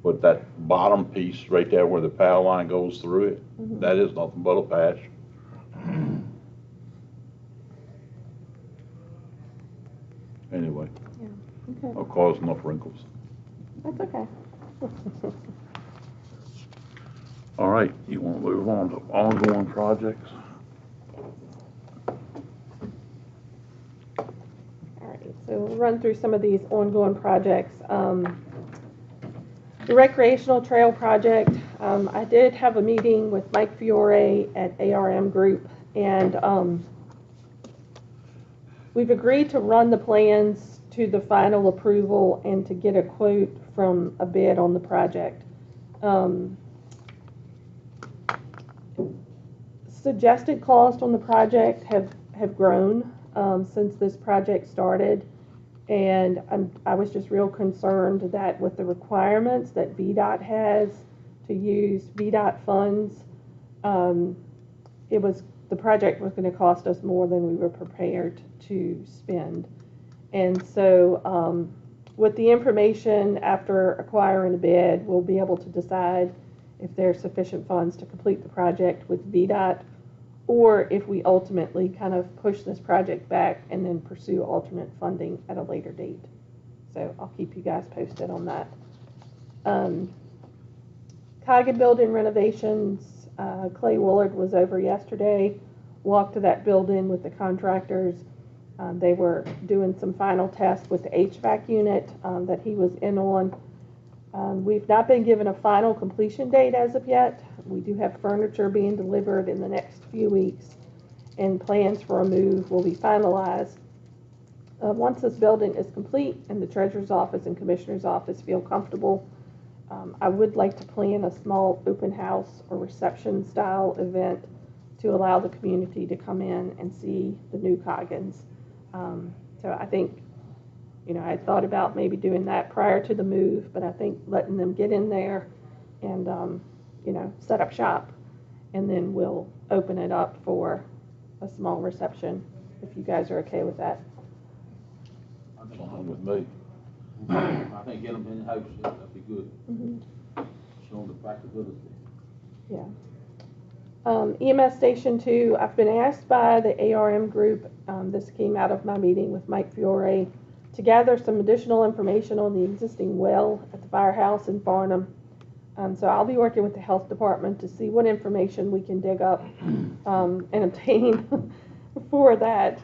A: But that bottom piece right there where the power line goes through it, that is nothing but a patch. Anyway,
C: Okay.
A: I'll cause enough wrinkles.
C: That's okay.
A: All right, you want to move on to ongoing projects?
C: All right, so we'll run through some of these ongoing projects. The recreational trail project, I did have a meeting with Mike Fiore at ARM Group, and we've agreed to run the plans to the final approval and to get a quote from a bid on the project. Suggested cost on the project have grown since this project started, and I was just real concerned that with the requirements that VDOT has to use VDOT funds, the project was going to cost us more than we were prepared to spend. And so with the information after acquiring a bid, we'll be able to decide if there's sufficient funds to complete the project with VDOT, or if we ultimately kind of push this project back and then pursue alternate funding at a later date. So I'll keep you guys posted on that. Coggin building renovations, Clay Woolard was over yesterday, walked to that building with the contractors. They were doing some final tests with the HVAC unit that he was in on. We've not been given a final completion date as of yet. We do have furniture being delivered in the next few weeks, and plans for a move will be finalized. Once this building is complete and the treasurer's office and commissioner's office feel comfortable, I would like to plan a small open house or reception style event to allow the community to come in and see the new Coggins. So I think, I thought about maybe doing that prior to the move, but I think letting them get in there and, set up shop, and then we'll open it up for a small reception, if you guys are okay with that.
A: Fine with me.
H: I think get them in the house, that'd be good. Show them the practicability.
C: Yeah. EMS Station 2, I've been asked by the ARM group, this came out of my meeting with Mike Fiore, to gather some additional information on the existing well at the firehouse in Farnham. So I'll be working with the health department to see what information we can dig up and obtain for that,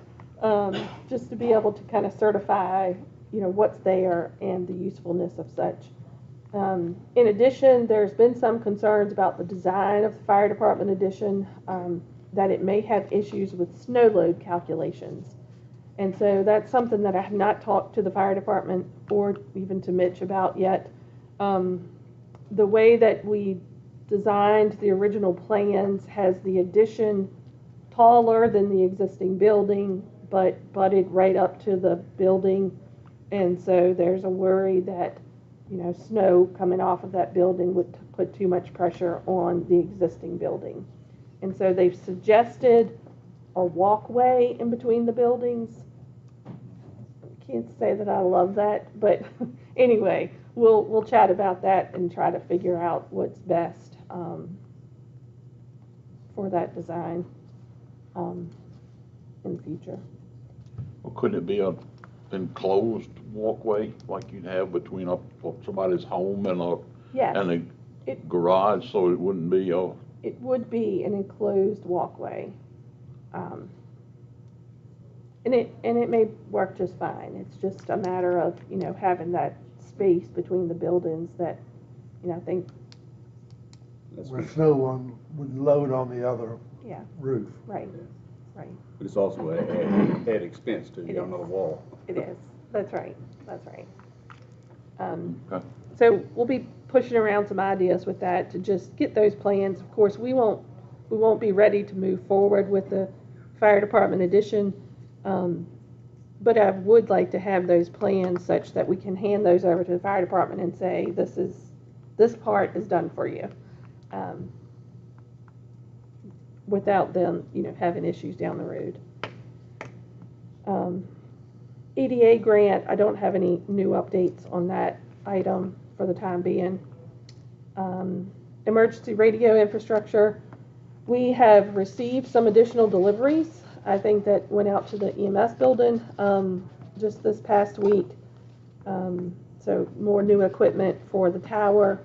C: just to be able to kind of certify, what's there and the usefulness of such. In addition, there's been some concerns about the design of the fire department addition, that it may have issues with snow load calculations. And so that's something that I have not talked to the fire department or even to Mitch about yet. The way that we designed the original plans has the addition taller than the existing building, but butted right up to the building. And so there's a worry that snow coming off of that building would put too much pressure on the existing building. And so they've suggested a walkway in between the buildings. I can't say that I love that, but anyway, we'll chat about that and try to figure out what's best for that design in the future.
A: Well, couldn't it be a enclosed walkway like you'd have between somebody's home and
C: Yes,
A: and a garage, so it wouldn't be
C: it would be an enclosed walkway, and it may work just fine. It's just a matter of having that space between the buildings that I think.
P: Where snow would load on the other roof.
C: Right.
Q: But it's also an add expense to get another wall.
C: It is. That's right. So we'll be pushing around some ideas with that to just get those plans. Of course, we won't be ready to move forward with the fire department addition, but I would like to have those plans such that we can hand those over to the fire department and say, this part is done for you, without them, having issues down the road. EDA grant, I don't have any new updates on that item for the time being. Emergency radio infrastructure, we have received some additional deliveries. I think that went out to the EMS building just this past week. So more new equipment for the tower.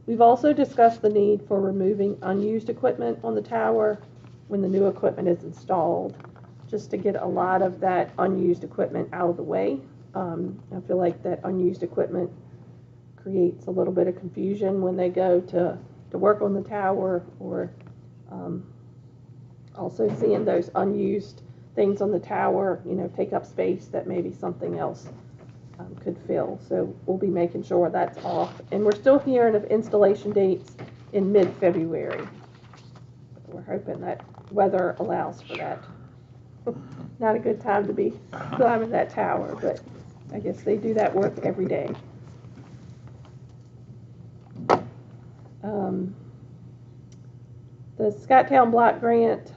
C: We've also discussed the need for removing unused equipment on the tower when the new equipment is installed, just to get a lot of that unused equipment out of the way. I feel like that unused equipment creates a little bit of confusion when they go to work on the tower, or also seeing those unused things on the tower, take up space that maybe something else could fill. So we'll be making sure that's off. And we're still hearing of installation dates in mid-February. We're hoping that weather allows for that. Not a good time to be climbing that tower, but I guess they do that work every day. The Scotttown Block Grant,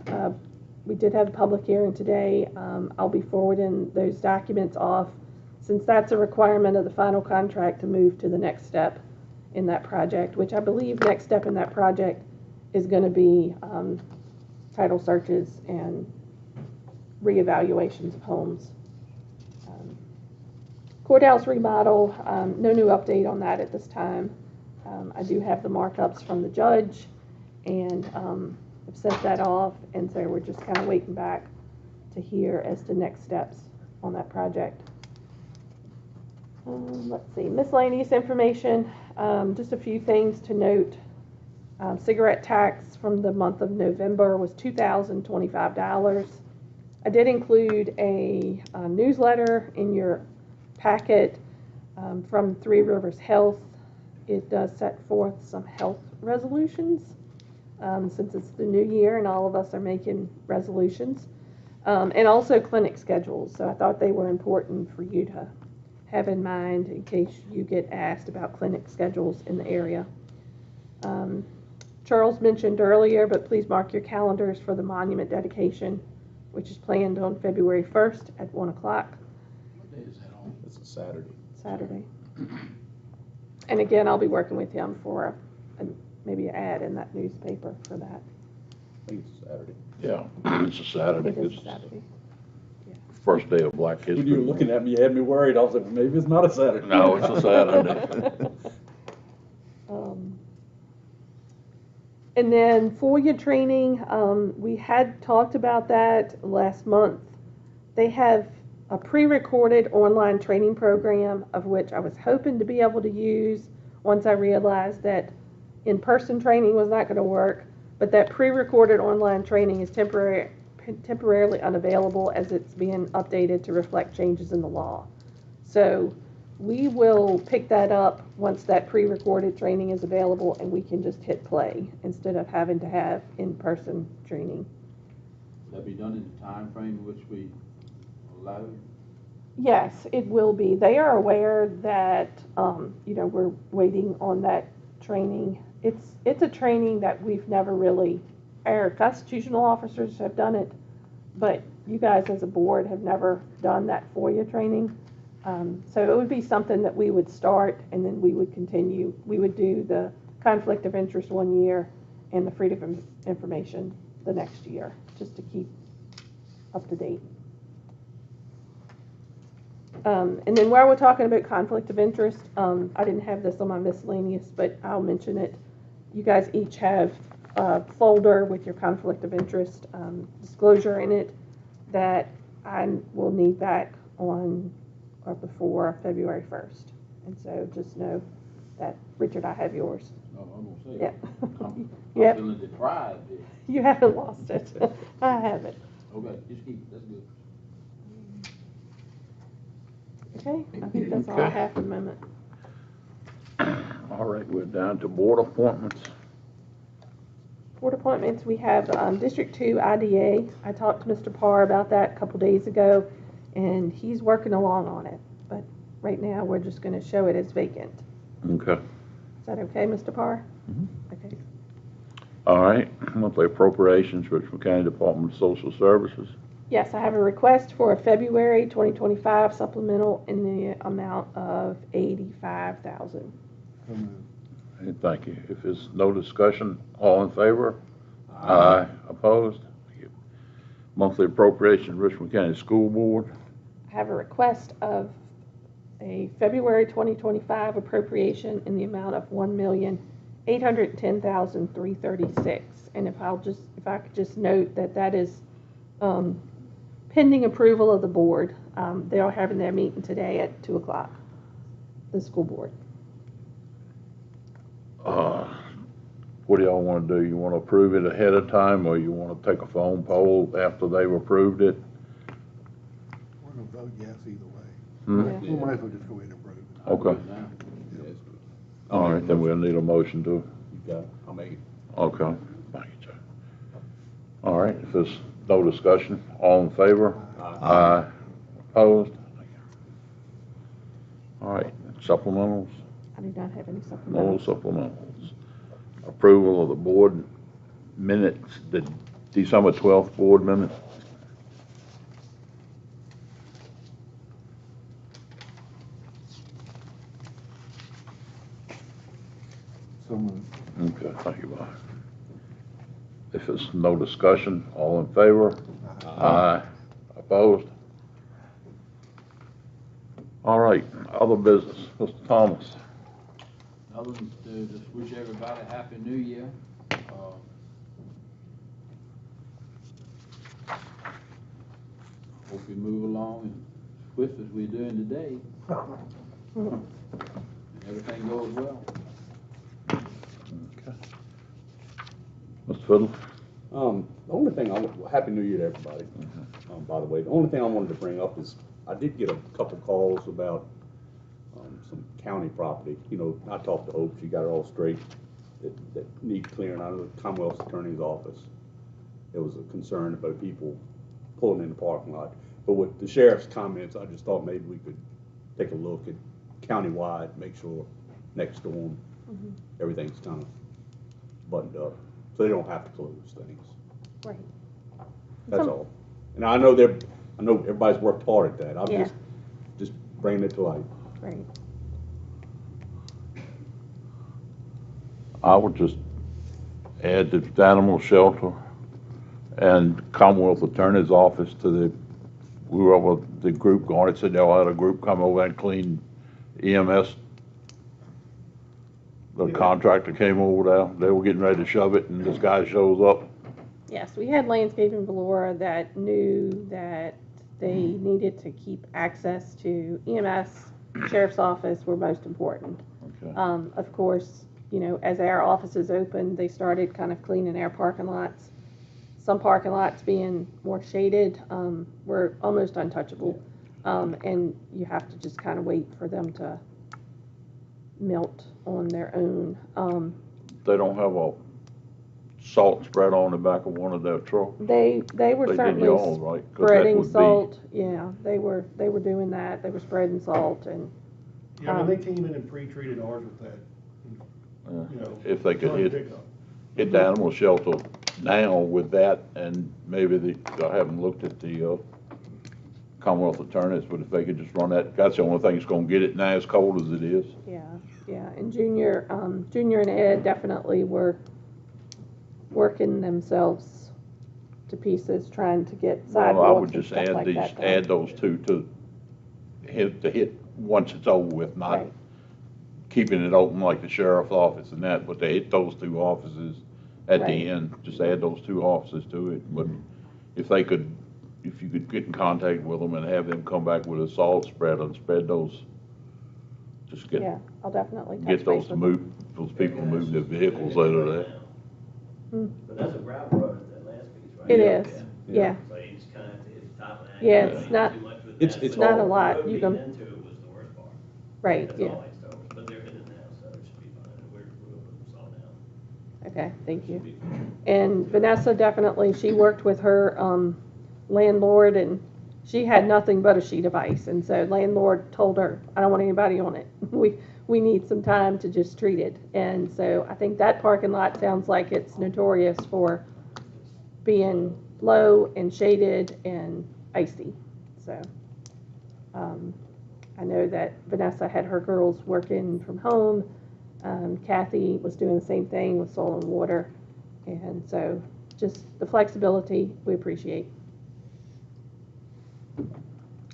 C: we did have a public hearing today. I'll be forwarding those documents off, since that's a requirement of the final contract to move to the next step in that project, which I believe next step in that project is going to be title searches and reevaluations of homes. Courthouse remodel, no new update on that at this time. I do have the markups from the judge, and I've sent that off, and so we're just kind of waiting back to hear as to next steps on that project. Let's see, miscellaneous information, just a few things to note. Cigarette tax from the month of November was $2,025. I did include a newsletter in your packet from Three Rivers Health. It does set forth some health resolutions, since it's the new year and all of us are making resolutions, and also clinic schedules. So I thought they were important for you to have in mind in case you get asked about clinic schedules in the area. Charles mentioned earlier, but please mark your calendars for the monument dedication, which is planned on February 1st at 1 o'clock.
H: What day is that on?
Q: It's a Saturday.
C: Saturday. And again, I'll be working with him for maybe an ad in that newspaper for that.
Q: I think it's Saturday.
A: Yeah, it's a Saturday.
C: It is
A: It's
C: Saturday.
A: first day of Black History.
Q: When you were looking at me, you had me worried. I was like, maybe it's not a Saturday.
A: No, it's a Saturday.
C: And then FOIA training, we had talked about that last month. They have a pre-recorded online training program, of which I was hoping to be able to use once I realized that in-person training was not going to work, but that pre-recorded online training is temporarily unavailable as it's being updated to reflect changes in the law. So we will pick that up once that pre-recorded training is available, and we can just hit play instead of having to have in-person training.
H: Will that be done in the time frame in which we allowed?
C: Yes, it will be. They are aware that, we're waiting on that training. It's a training that we've never really, our constitutional officers have done it, but you guys as a board have never done that FOIA training. So it would be something that we would start, and then we would continue. We would do the conflict of interest 1 year and the freedom of information the next year, just to keep up to date. And then while we're talking about conflict of interest, I didn't have this on my miscellaneous, but I'll mention it. You guys each have a folder with your conflict of interest disclosure in it that I will need back on or before February 1st. And so just know that, Richard, I have yours.
H: No, I'm gonna say.
C: Yeah.
H: I'm
C: Yep.
H: feeling deprived here.
C: You haven't lost it. I have it.
H: Okay, just keep it, that's good.
C: Okay, I think that's all I have for the moment.
A: All All right, we're down to board appointments.
C: Board appointments, we have District 2 IDA. I talked to Mr. Parr about that a couple days ago, and he's working along on it. But right now, we're just going to show it as vacant.
A: Okay.
C: Is that okay, Mr. Parr? Okay.
A: All right, monthly appropriations, Richmond County Department of Social Services.
C: Yes, I have a request for a February 2025 supplemental in the amount of $85,000.
A: Hey, thank you. If there's no discussion, all in favor? Aye. Opposed? Thank you. Monthly appropriation, Richmond County School Board.
C: I have a request of a February 2025 appropriation in the amount of $1,810,336. And if I could just note that that is pending approval of the board. They are having their meeting today at 2 o'clock, the school board.
A: What do y'all want to do? You want to approve it ahead of time, or you want to take a phone poll after they've approved it?
E: We're gonna vote yes either way.
A: Hmm?
E: We might as well just go ahead and approve it.
A: Okay. All right, then we'll need a motion to.
Q: You got it. I'll make it.
A: Okay. Thank you, Joe. All right, if there's no discussion, all in favor? Aye. Opposed? All right, supplementals?
C: I do not have any
A: No
C: supplementals.
A: supplementals. Approval of the board minutes, the December 12th board minutes.
E: So moved.
A: Okay, thank you, Bob. If there's no discussion, all in favor? Aye. Opposed? All right, other business, Mr. Thomas.
H: Other than to just wish everybody a happy new year. Hope we move along as swift as we're doing today. And everything goes well.
A: Okay. Mr. Fiddle?
Q: The only thing Happy New Year to everybody, by the way. The only thing I wanted to bring up is, I did get a couple calls about some county property. You know, I talked to Hope, she got it all straight, that need clearing out of the Commonwealth's Attorney's Office. There was a concern about people pulling in the parking lot. But with the sheriff's comments, I just thought maybe we could take a look at countywide, make sure next storm, everything's kind of buttoned up, so they don't have to close things.
C: Right.
Q: That's all. And I know everybody's worked hard at that. I'm just bringing it to light.
C: Right.
A: I would just add the animal shelter and Commonwealth Attorney's Office to the group going. It said they'll have a group come over and clean EMS. The contractor came over there. They were getting ready to shove it, and this guy shows up.
C: Yes, we had Landscaping Valora that knew that they needed to keep access to EMS, Sheriff's Office were most important.
A: Okay.
C: Of course, you know, as our offices opened, they started kind of cleaning our parking lots. Some parking lots being more shaded were almost untouchable, and you have to just kind of wait for them to melt on their own.
A: They don't have a salt spread on the back of one of their trucks.
C: They were
A: They did
C: certainly
A: y'all, right? 'Cause that
C: spreading
A: would be-
C: salt. Yeah, they were doing that. They were spreading salt and.
K: Yeah, I mean, they came in and pre-treated ours with that, you know.
A: If they could
K: trying to
A: hit
K: pick up.
A: the animal shelter now with that, and maybe I haven't looked at the Commonwealth Attorneys, but if they could just run that's the only thing that's gonna get it now as cold as it is.
C: Yeah, and Junior and Ed definitely were working themselves to pieces, trying to get sidewalks
A: Well, I would
C: and
A: just
C: stuff like that done.
A: add those two to hit once it's over with, not
C: Right.
A: keeping it open like the sheriff's office and that, but to hit those two offices at
C: Right.
A: the end, just add those two offices to it. But if you could get in contact with them and have them come back with a salt spread and spread those, just
C: Yeah, I'll definitely touch
A: get those
C: base with
A: those people to move their vehicles out of there.
D: But that's a gravel road at that last piece, right?
C: It is, yeah.
D: So you just kind of have to hit the top of that.
C: Yeah, it's not,
D: Too much with
Q: It's
D: that.
Q: it's
C: not a
Q: all-
C: lot.
D: The road
C: You
D: leading
C: can,
D: into it was the worst part.
C: right,
D: That's
C: yeah.
D: all I told, but they're hitting now, so it should be fine.
C: Okay, thank you. And Vanessa definitely, she worked with her landlord, and she had nothing but a sheet of ice. And so landlord told her, I don't want anybody on it. We need some time to just treat it. And so I think that parking lot sounds like it's notorious for being low and shaded and icy. So I know that Vanessa had her girls working from home. Kathy was doing the same thing with soil and water. And so just the flexibility we appreciate.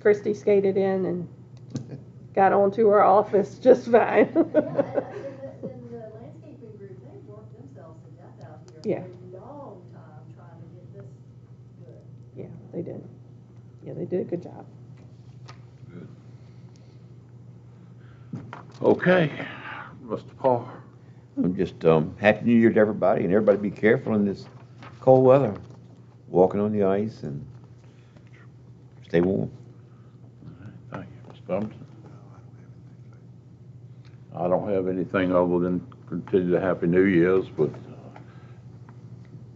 C: Christy skated in and got onto her office just fine.
N: And the landscaping group, they worked themselves to death out here
C: Yeah.
N: for a long time trying to get this good.
C: Yeah, they did. Yeah, they did a good job.
A: Okay, Mr. Paul.
F: Just Happy New Year to everybody, and everybody be careful in this cold weather, walking on the ice, and stay warm.
A: Thank you, Mr. Thompson. I don't have anything other than continue the Happy New Year's, but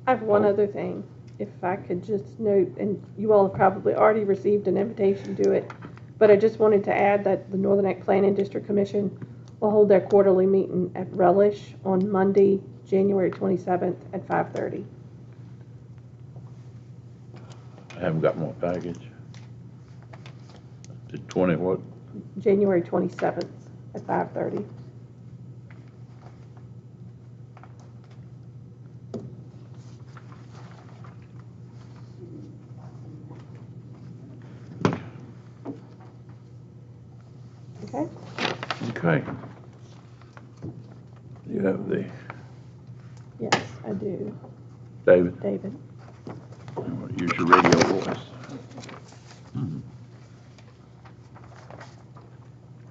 C: I have one other thing. If I could just note, and you all have probably already received an invitation to it, but I just wanted to add that the Northern Neck Planning District Commission will hold their quarterly meeting at Relish on Monday, January 27th at 5:30.
A: I haven't got my package. The 20 what?
C: January 27th at 5:30. Okay.
A: Okay. You have the,
C: Yes, I do.
A: David?
C: David.
A: Use your radio voice.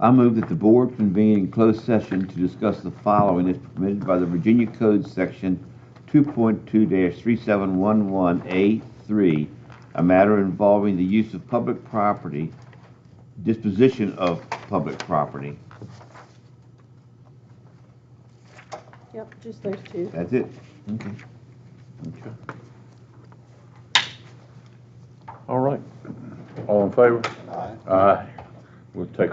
F: I move that the board convene in closed session to discuss the following as permitted by the Virginia Code Section 2.2-3711A3, a matter involving the use of public property, disposition of public property.
C: Yep, just those two.
F: That's it. Okay.
A: Okay. All right. All in favor? Aye. Aye. We'll take